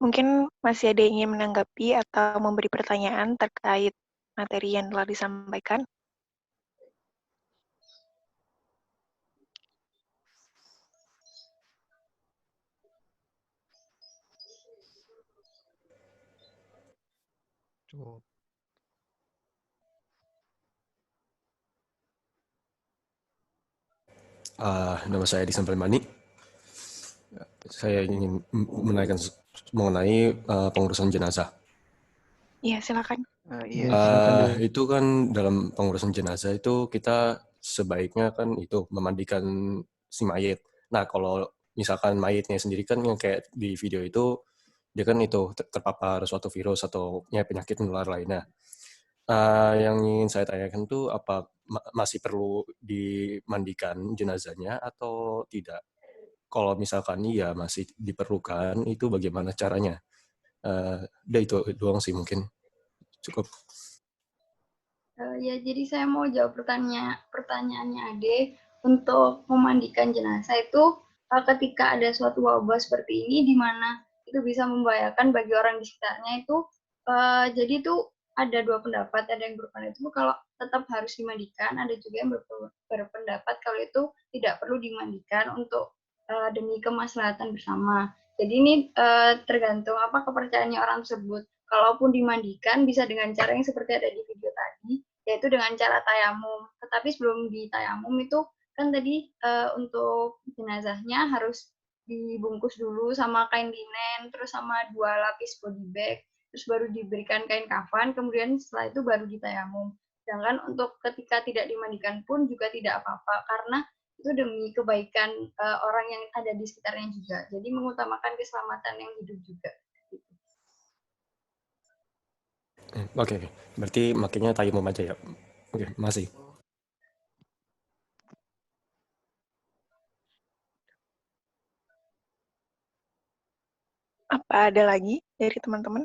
A: Mungkin masih ada yang ingin menanggapi atau memberi pertanyaan terkait materi yang telah disampaikan.
M: Nama saya Edi Sampelmani. Saya ingin menanyakan mengenai pengurusan jenazah.
A: Iya, silakan.
M: Itu kan dalam pengurusan jenazah itu kita sebaiknya kan itu memandikan si mayit. Nah, kalau misalkan mayitnya sendiri kan yang kayak di video itu, dia kan itu terpapar suatu virus atau ya, penyakit menular lainnya. Yang ingin saya tanyakan tuh apa masih perlu dimandikan jenazahnya atau tidak? Kalau misalkan iya masih diperlukan, itu bagaimana caranya? Udah itu doang sih mungkin. Cukup.
H: Ya, jadi saya mau jawab pertanyaannya Ade. Untuk memandikan jenazah itu ketika ada suatu wabah seperti ini di mana itu bisa membahayakan bagi orang di sekitarnya itu, jadi itu ada dua pendapat. Ada yang berpendapat itu kalau tetap harus dimandikan, ada juga yang berpendapat kalau itu tidak perlu dimandikan untuk demi kemaslahatan bersama. Jadi ini tergantung apa kepercayaannya orang tersebut. Kalaupun dimandikan bisa dengan cara yang seperti ada di video tadi, yaitu dengan cara tayamum. Tetapi sebelum ditayamum itu kan tadi untuk jenazahnya harus dibungkus dulu sama kain linen, terus sama 2 lapis body bag, terus baru diberikan kain kafan, kemudian setelah itu baru ditayamum. Sedangkan untuk ketika tidak dimandikan pun juga tidak apa-apa, karena itu demi kebaikan orang yang ada di sekitarnya juga. Jadi mengutamakan keselamatan yang hidup juga.
M: Oke. Berarti makanya tayamum aja ya. Oke, masih.
A: Apa ada lagi dari teman-teman?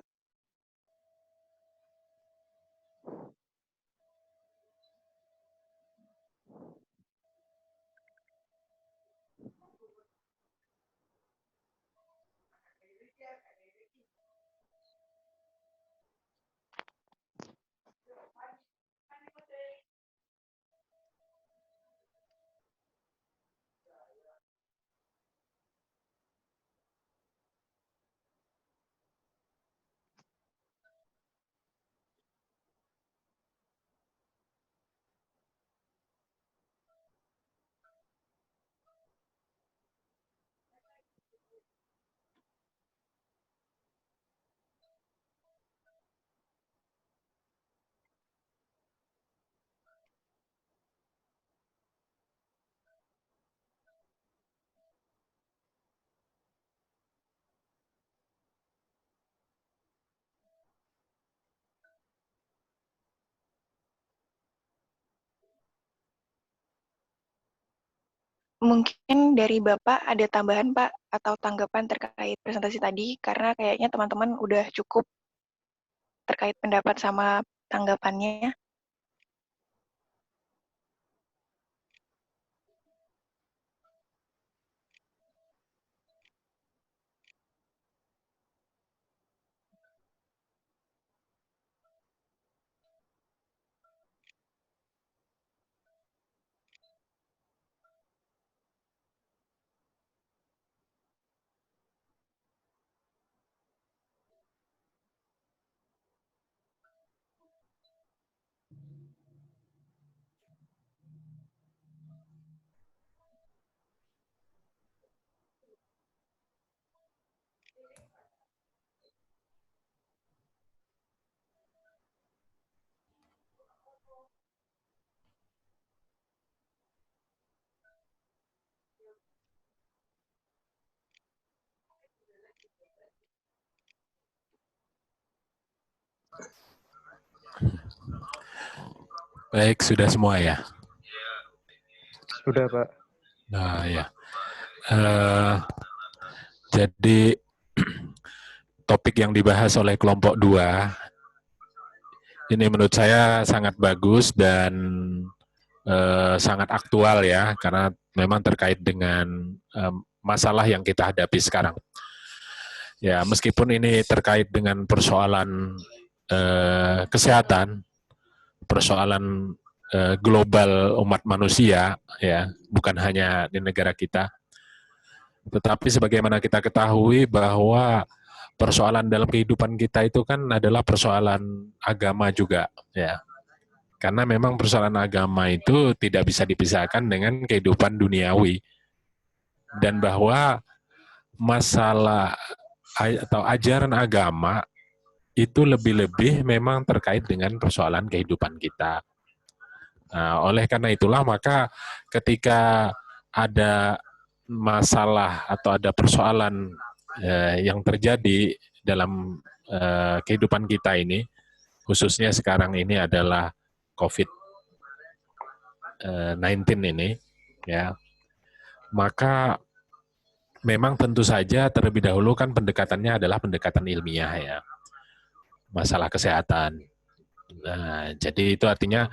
A: Mungkin dari Bapak ada tambahan, Pak, atau tanggapan terkait presentasi tadi, karena kayaknya teman-teman udah cukup terkait pendapat sama tanggapannya.
F: Baik, sudah semua ya?
D: Sudah, Pak.
F: Nah, ya. Jadi, topik yang dibahas oleh kelompok 2, ini menurut saya sangat bagus dan sangat aktual ya, karena memang terkait dengan masalah yang kita hadapi sekarang. Ya, meskipun ini terkait dengan persoalan kesehatan, persoalan global umat manusia, ya, bukan hanya di negara kita. Tetapi sebagaimana kita ketahui bahwa persoalan dalam kehidupan kita itu kan adalah persoalan agama juga, ya. Karena memang persoalan agama itu tidak bisa dipisahkan dengan kehidupan duniawi. Dan bahwa masalah atau ajaran agama itu lebih-lebih memang terkait dengan persoalan kehidupan kita. Nah, oleh karena itulah maka ketika ada masalah atau ada persoalan yang terjadi dalam kehidupan kita ini, khususnya sekarang ini adalah COVID-19 ini, ya, maka memang tentu saja terlebih dahulu kan pendekatannya adalah pendekatan ilmiah ya, masalah kesehatan. Nah, jadi itu artinya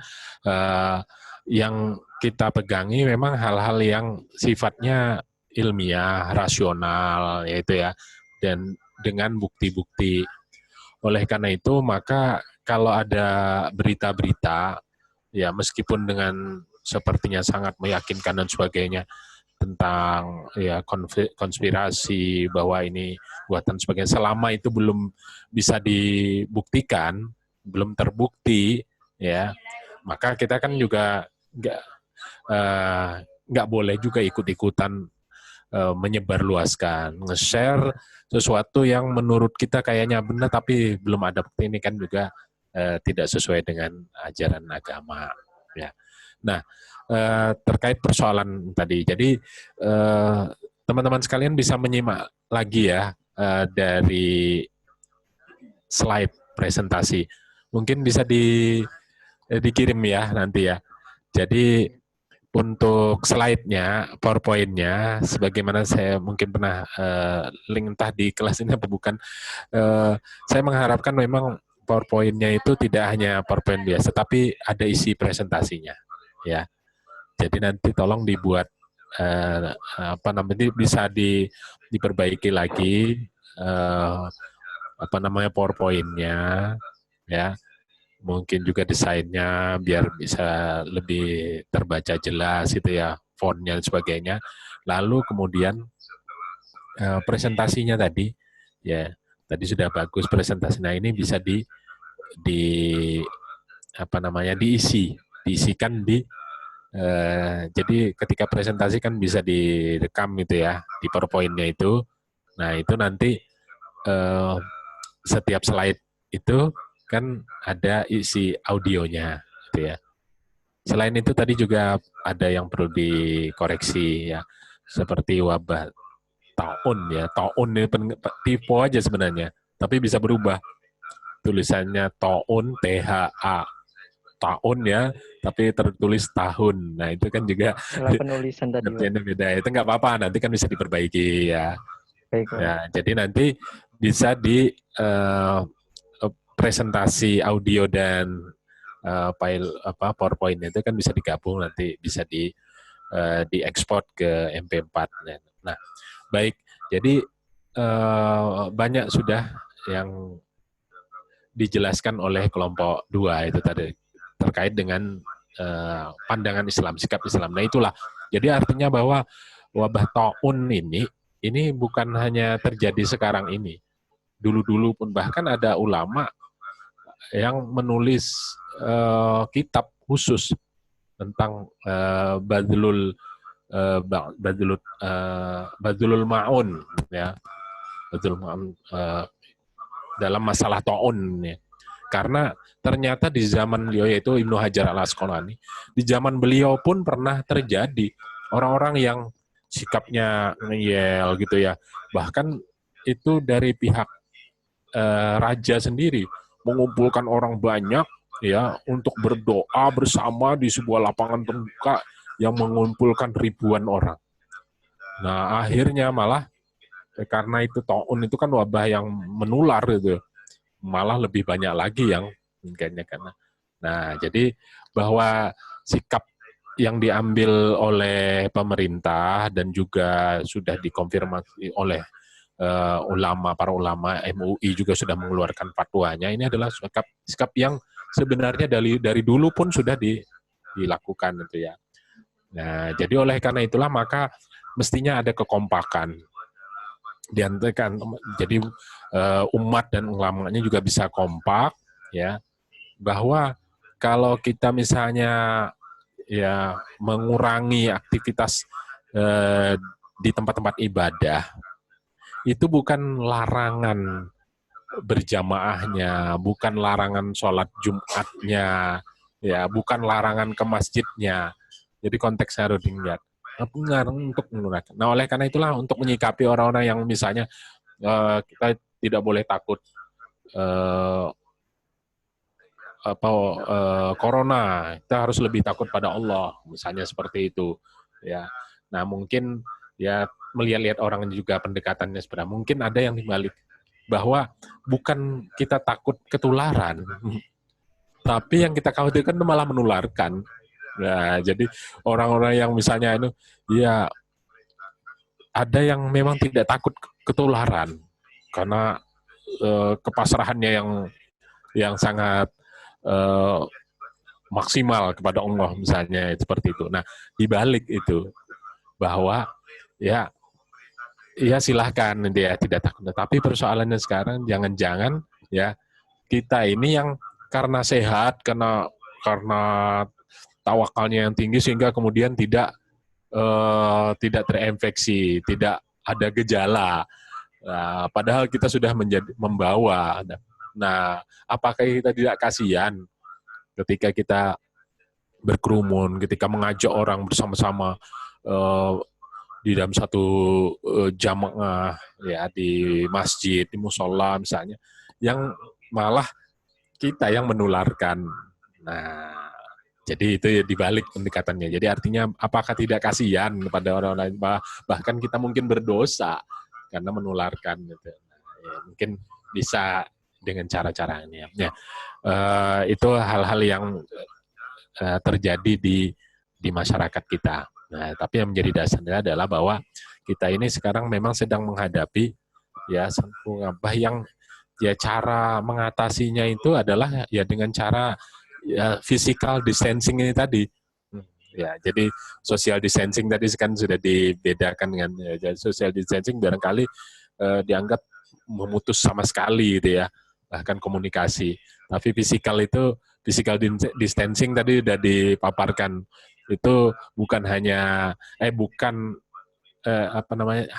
F: yang kita pegangi memang hal-hal yang sifatnya ilmiah, rasional, yaitu ya, dan dengan bukti-bukti. Oleh karena itu, maka kalau ada berita-berita, ya meskipun dengan sepertinya sangat meyakinkan dan sebagainya, tentang ya konspirasi bahwa ini buatan sebagainya, selama itu belum bisa dibuktikan, belum terbukti, ya, maka kita kan juga nggak boleh juga ikut-ikutan menyebarluaskan, nge-share sesuatu yang menurut kita kayaknya benar tapi belum ada bukti, ini kan juga tidak sesuai dengan ajaran agama, ya. Nah, terkait persoalan tadi, jadi teman-teman sekalian bisa menyimak lagi ya dari slide presentasi. Mungkin bisa dikirim ya nanti ya. Jadi untuk slide-nya, PowerPoint-nya, sebagaimana saya mungkin pernah link entah di kelas ini apa bukan, saya mengharapkan memang PowerPoint-nya itu tidak hanya PowerPoint biasa, tapi ada isi presentasinya, ya. Jadi nanti tolong dibuat bisa diperbaiki lagi PowerPoint-nya, ya. Mungkin juga desainnya biar bisa lebih terbaca jelas gitu ya, fontnya dan sebagainya. Lalu kemudian presentasinya tadi, ya tadi sudah bagus presentasinya, ini bisa diisikan di jadi ketika presentasi kan bisa direkam gitu ya di PowerPoint-nya itu. Nah itu nanti setiap slide itu kan ada isi audionya gitu ya. Selain itu tadi juga ada yang perlu dikoreksi ya, seperti wabah taun ya. Taun ini tipe aja sebenarnya, tapi bisa berubah. Tulisannya taun, THA. Tahun ya, tapi tertulis tahun. Nah, itu kan juga
D: salah penulisan tadi.
F: Beda. Itu nggak apa-apa, nanti kan bisa diperbaiki ya.
D: Baik,
F: ya, jadi nanti bisa di presentasi audio dan file PowerPoint itu kan bisa digabung, nanti bisa diekspor ke MP4. Nah, baik. Jadi banyak sudah yang dijelaskan oleh kelompok 2 itu tadi terkait dengan pandangan Islam, sikap Islam. Nah, itulah. Jadi artinya bahwa wabah taun ini bukan hanya terjadi sekarang ini. Dulu-dulu pun bahkan ada ulama yang menulis kitab khusus tentang Badlul Ma'un ya. Badlul Ma'un dalam masalah taun ya. Karena ternyata di zaman beliau, yaitu Ibnu Hajar al-Asqalani, di zaman beliau pun pernah terjadi orang-orang yang sikapnya ngeyel gitu ya. Bahkan itu dari pihak raja sendiri mengumpulkan orang banyak ya untuk berdoa bersama di sebuah lapangan terbuka yang mengumpulkan ribuan orang. Nah, akhirnya malah karena itu taun itu kan wabah yang menular gitu, malah lebih banyak lagi yang kayaknya karena. Nah, jadi bahwa sikap yang diambil oleh pemerintah dan juga sudah dikonfirmasi oleh para ulama, MUI juga sudah mengeluarkan fatwanya, ini adalah sikap yang sebenarnya dari dulu pun sudah dilakukan gitu ya. Nah, jadi oleh karena itulah maka mestinya ada kekompakan diantara, jadi umat dan ulamanya juga bisa kompak ya, bahwa kalau kita misalnya ya mengurangi aktivitas di tempat-tempat ibadah, itu bukan larangan berjamaahnya, bukan larangan sholat Jumatnya, ya, bukan larangan ke masjidnya. Jadi konteksnya harus diingat. Untuk menggunakan. Nah, oleh karena itulah untuk menyikapi orang-orang yang misalnya kita tidak boleh takut corona, kita harus lebih takut pada Allah, misalnya seperti itu, ya. Nah, mungkin ya melihat-lihat orang juga pendekatannya sebenarnya. Mungkin ada yang dibalik bahwa bukan kita takut ketularan, tapi yang kita khawatirkan itu malah menularkan. Nah, jadi orang-orang yang misalnya itu, ya ada yang memang tidak takut ketularan karena kepasrahannya yang sangat maksimal kepada Allah misalnya seperti itu. Nah, dibalik itu bahwa ya silahkan dia tidak takut. Tapi persoalannya sekarang jangan-jangan ya kita ini yang karena sehat, karena tawakalnya yang tinggi sehingga kemudian tidak terinfeksi, tidak ada gejala. Nah, padahal kita sudah membawa. Nah, apakah kita tidak kasihan ketika kita berkerumun, ketika mengajak orang bersama-sama di dalam satu jamaah, ya, di masjid, di musola misalnya, yang malah kita yang menularkan. Nah, jadi itu ya dibalik pendekatannya. Jadi artinya apakah tidak kasihan kepada orang lain, bahkan kita mungkin berdosa karena menularkan gitu. Nah, ya, mungkin bisa dengan cara-cara ini. Ya, itu hal-hal yang terjadi di masyarakat kita. Nah, tapi yang menjadi dasarnya adalah bahwa kita ini sekarang memang sedang menghadapi ya wabah yang ya cara mengatasinya itu adalah ya dengan cara ya physical distancing ini tadi. Ya, jadi social distancing tadi kan sudah dibedakan dengan ya, social distancing barangkali dianggap memutus sama sekali gitu ya, bahkan komunikasi. Tapi physical distancing tadi sudah dipaparkan, itu bukan hanya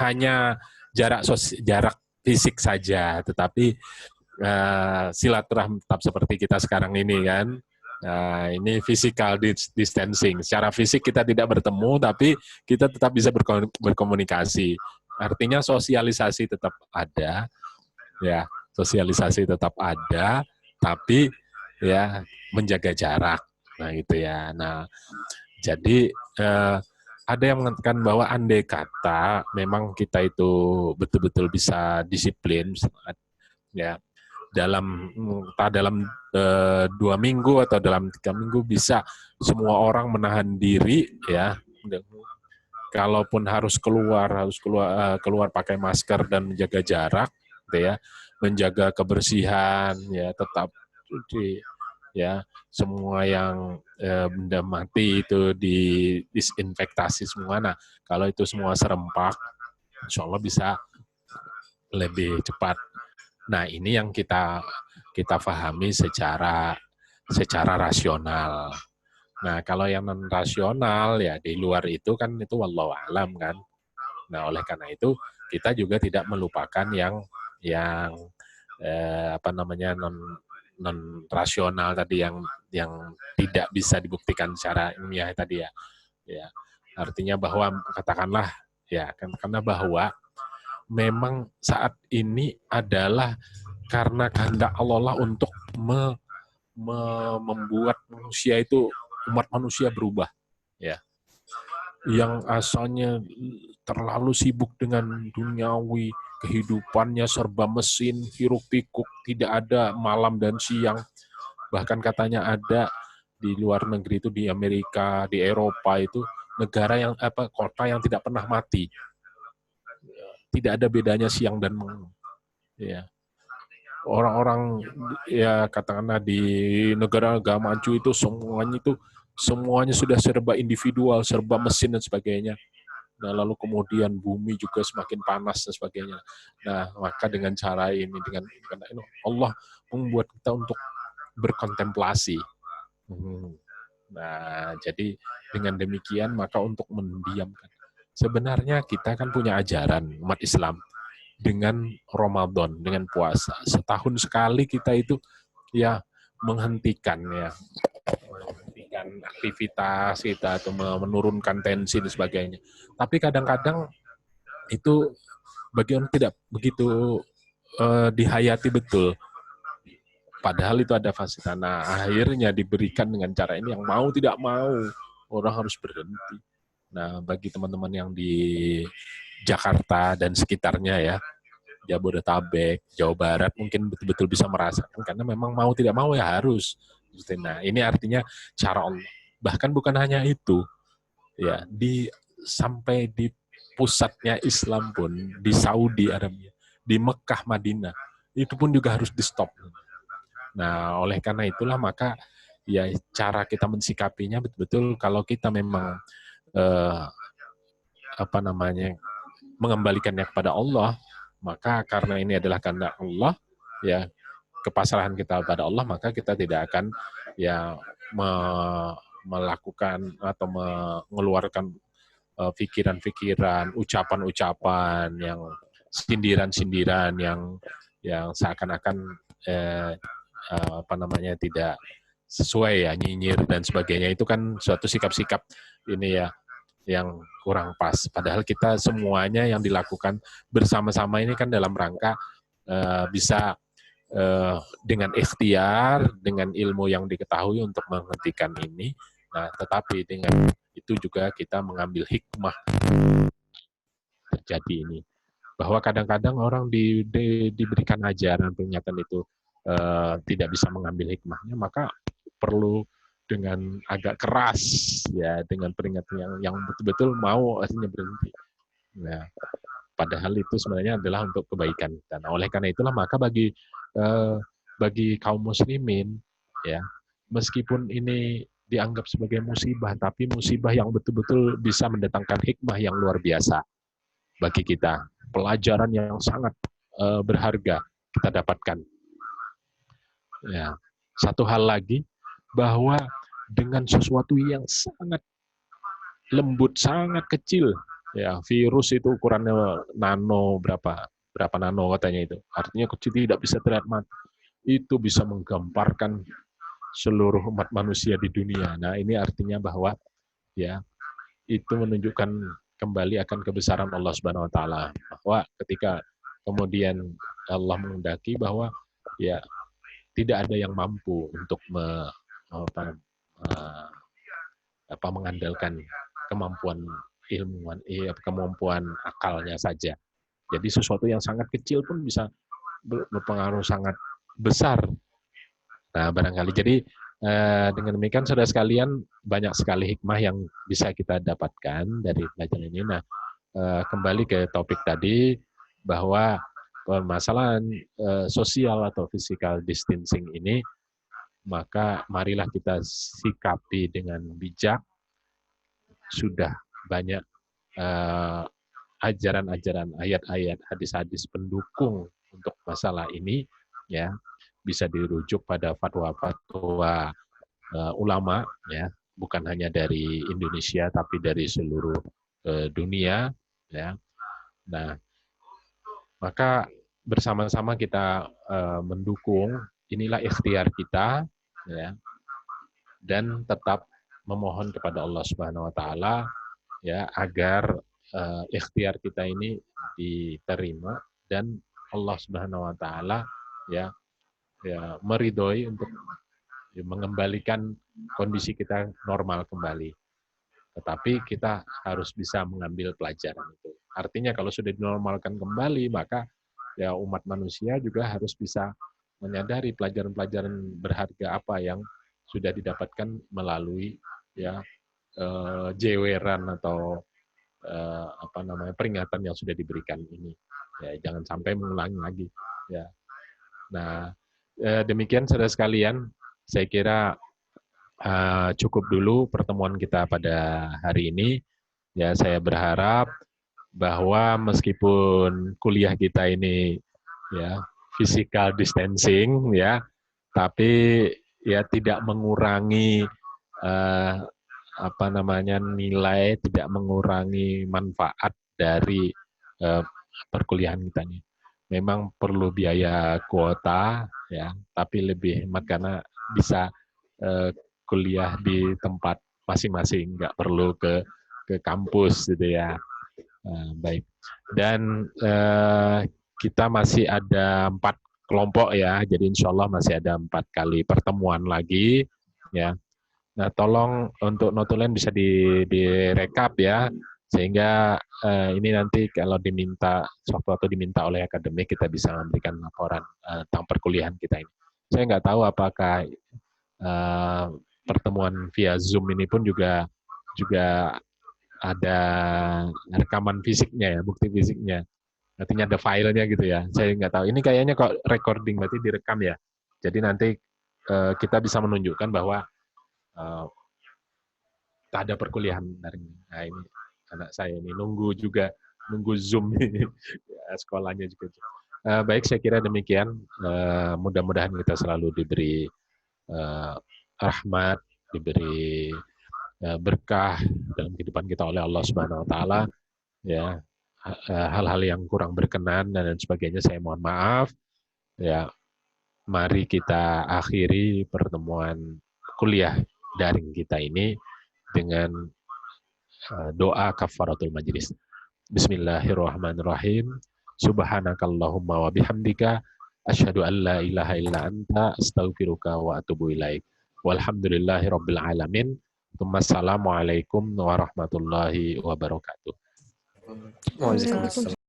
F: hanya jarak fisik saja, tetapi silaturahmi tetap seperti kita sekarang ini kan. Nah, ini physical distancing. Secara fisik kita tidak bertemu, tapi kita tetap bisa berkomunikasi. Artinya sosialisasi tetap ada, ya, sosialisasi tetap ada, tapi ya menjaga jarak. Nah, gitu ya. Nah, jadi ada yang mengatakan bahwa andai kata memang kita itu betul-betul bisa disiplin, ya, dalam 2 minggu atau dalam 3 minggu bisa semua orang menahan diri, ya. Kalaupun harus keluar pakai masker dan menjaga jarak, gitu ya, menjaga kebersihan, ya, tetap cuci, ya, semua yang benda mati itu disinfektasi semua. Nah, kalau itu semua serempak, insya Allah bisa lebih cepat. Nah, ini yang kita pahami secara rasional. Nah, kalau yang non rasional ya di luar itu kan itu wallahu alam kan. Nah, oleh karena itu kita juga tidak melupakan yang non rasional tadi yang tidak bisa dibuktikan secara ilmiah tadi ya. Ya, artinya bahwa katakanlah ya karena bahwa memang saat ini adalah karena kehendak Allah untuk membuat manusia itu, umat manusia berubah, ya. Yang asalnya terlalu sibuk dengan duniawi, kehidupannya serba mesin, hiruk pikuk, tidak ada malam dan siang. Bahkan katanya ada di luar negeri itu, di Amerika, di Eropa itu negara yang kota yang tidak pernah mati. Tidak ada bedanya siang dan malam. Ya. Orang-orang ya katakanlah di negara-negara maju itu semuanya sudah serba individual, serba mesin dan sebagainya. Nah, lalu kemudian bumi juga semakin panas dan sebagainya. Nah, maka dengan cara ini, dengan Allah membuat kita untuk berkontemplasi. Nah, jadi dengan demikian maka untuk mendiamkan. Sebenarnya kita kan punya ajaran umat Islam dengan Ramadan, dengan puasa. Setahun sekali kita itu ya menghentikan ya dengan aktivitas kita atau menurunkan tensi dan sebagainya. Tapi kadang-kadang itu bagi orang tidak begitu dihayati betul. Padahal itu ada fasilitas. Nah, akhirnya diberikan dengan cara ini yang mau tidak mau orang harus berhenti. Nah, bagi teman-teman yang di Jakarta dan sekitarnya ya, Jabodetabek, Jawa Barat mungkin betul-betul bisa merasakan karena memang mau tidak mau ya harus. Nah, ini artinya cara Allah. Bahkan bukan hanya itu, ya sampai di pusatnya Islam pun di Saudi Arabia, di Mekah, Madinah, itu pun juga harus di stop. Nah, oleh karena itulah maka ya cara kita mensikapinya betul-betul kalau kita memang mengembalikannya kepada Allah, maka karena ini adalah kehendak Allah, ya kepasrahan kita kepada Allah, maka kita tidak akan ya melakukan atau mengeluarkan pikiran-pikiran, ucapan-ucapan yang sindiran-sindiran yang seakan-akan tidak sesuai ya, nyinyir dan sebagainya. Itu kan suatu sikap-sikap ini ya yang kurang pas. Padahal kita semuanya yang dilakukan bersama-sama ini kan dalam rangka bisa dengan ikhtiar, dengan ilmu yang diketahui untuk menghentikan ini. Nah, tetapi dengan itu juga kita mengambil hikmah terjadi ini. Bahwa kadang-kadang orang diberikan ajaran peringatan itu tidak bisa mengambil hikmahnya, maka perlu dengan agak keras ya, dengan peringatan yang betul-betul mau artinya berhenti. Nah, padahal itu sebenarnya adalah untuk kebaikan kita. Nah, oleh karena itulah maka bagi kaum muslimin ya, meskipun ini dianggap sebagai musibah, tapi musibah yang betul-betul bisa mendatangkan hikmah yang luar biasa bagi kita. Pelajaran yang sangat berharga kita dapatkan. Ya, satu hal lagi, bahwa dengan sesuatu yang sangat lembut, sangat kecil, ya virus itu ukurannya nano berapa nano katanya itu, artinya kecil tidak bisa terlihat mata, itu bisa menggambarkan seluruh umat manusia di dunia. Nah, ini artinya bahwa ya itu menunjukkan kembali akan kebesaran Allah Subhanahu wa taala, bahwa ketika kemudian Allah menghendaki bahwa ya tidak ada yang mampu untuk mengandalkan kemampuan ilmuwan, kemampuan akalnya saja. Jadi sesuatu yang sangat kecil pun bisa berpengaruh sangat besar. Nah, barangkali jadi dengan demikian saudara sekalian, banyak sekali hikmah yang bisa kita dapatkan dari pelajaran ini. Nah, kembali ke topik tadi, bahwa permasalahan sosial atau physical distancing ini, maka marilah kita sikapi dengan bijak. Sudah banyak ajaran-ajaran, ayat-ayat, hadis-hadis pendukung untuk masalah ini, ya bisa dirujuk pada fatwa-fatwa ulama, ya bukan hanya dari Indonesia tapi dari seluruh dunia, ya. Nah, maka bersama-sama kita mendukung, inilah ikhtiar kita, ya, dan tetap memohon kepada Allah Subhanahu wa taala ya agar ikhtiar kita ini diterima dan Allah Subhanahu wa taala ya meridhoi untuk mengembalikan kondisi kita normal kembali. Tetapi kita harus bisa mengambil pelajaran itu. Artinya kalau sudah dinormalkan kembali, maka ya umat manusia juga harus bisa menyadari pelajaran-pelajaran berharga apa yang sudah didapatkan melalui ya jeweran atau peringatan yang sudah diberikan ini. Ya, jangan sampai mengulangi lagi. Ya. Nah, demikian saudara sekalian, saya kira cukup dulu pertemuan kita pada hari ini. Ya, saya berharap bahwa meskipun kuliah kita ini ya physical distancing ya, tapi ya tidak mengurangi nilai, tidak mengurangi manfaat dari perkuliahan kita ini. Memang perlu biaya kuota ya, tapi lebih hemat karena bisa kuliah di tempat masing-masing, nggak perlu ke kampus gitu ya. Baik. Dan kita masih ada 4 kelompok ya, jadi insya Allah masih ada 4 kali pertemuan lagi ya. Nah, tolong untuk notulen bisa direkap ya, sehingga ini nanti kalau diminta, sewaktu diminta oleh akademik, kita bisa memberikan laporan tentang perkuliahan kita ini. Saya nggak tahu apakah pertemuan via Zoom ini pun juga ada rekaman fisiknya ya, bukti fisiknya. Artinya ada filenya gitu ya. Saya nggak tahu. Ini kayaknya kok recording, berarti direkam ya. Jadi nanti kita bisa menunjukkan bahwa ada perkuliahan daring. Nah ini anak saya ini nunggu Zoom ya, sekolahnya juga. Baik, saya kira demikian. Mudah-mudahan kita selalu diberi rahmat, diberi berkah dalam kehidupan kita oleh Allah Subhanahu Wa Taala. Ya, hal-hal yang kurang berkenan dan sebagainya saya mohon maaf. Ya, mari kita akhiri pertemuan kuliah daring kita ini dengan doa kafaratul majlis. Bismillahirrahmanirrahim. Subhanakallahumma wa bihamdika asyhadu an la ilaha illa anta astaghfiruka wa atubu ilaik. Walhamdulillahirabbil alamin. Wassalamualaikum warahmatullahi wabarakatuh.
M: Waalaikumsalam.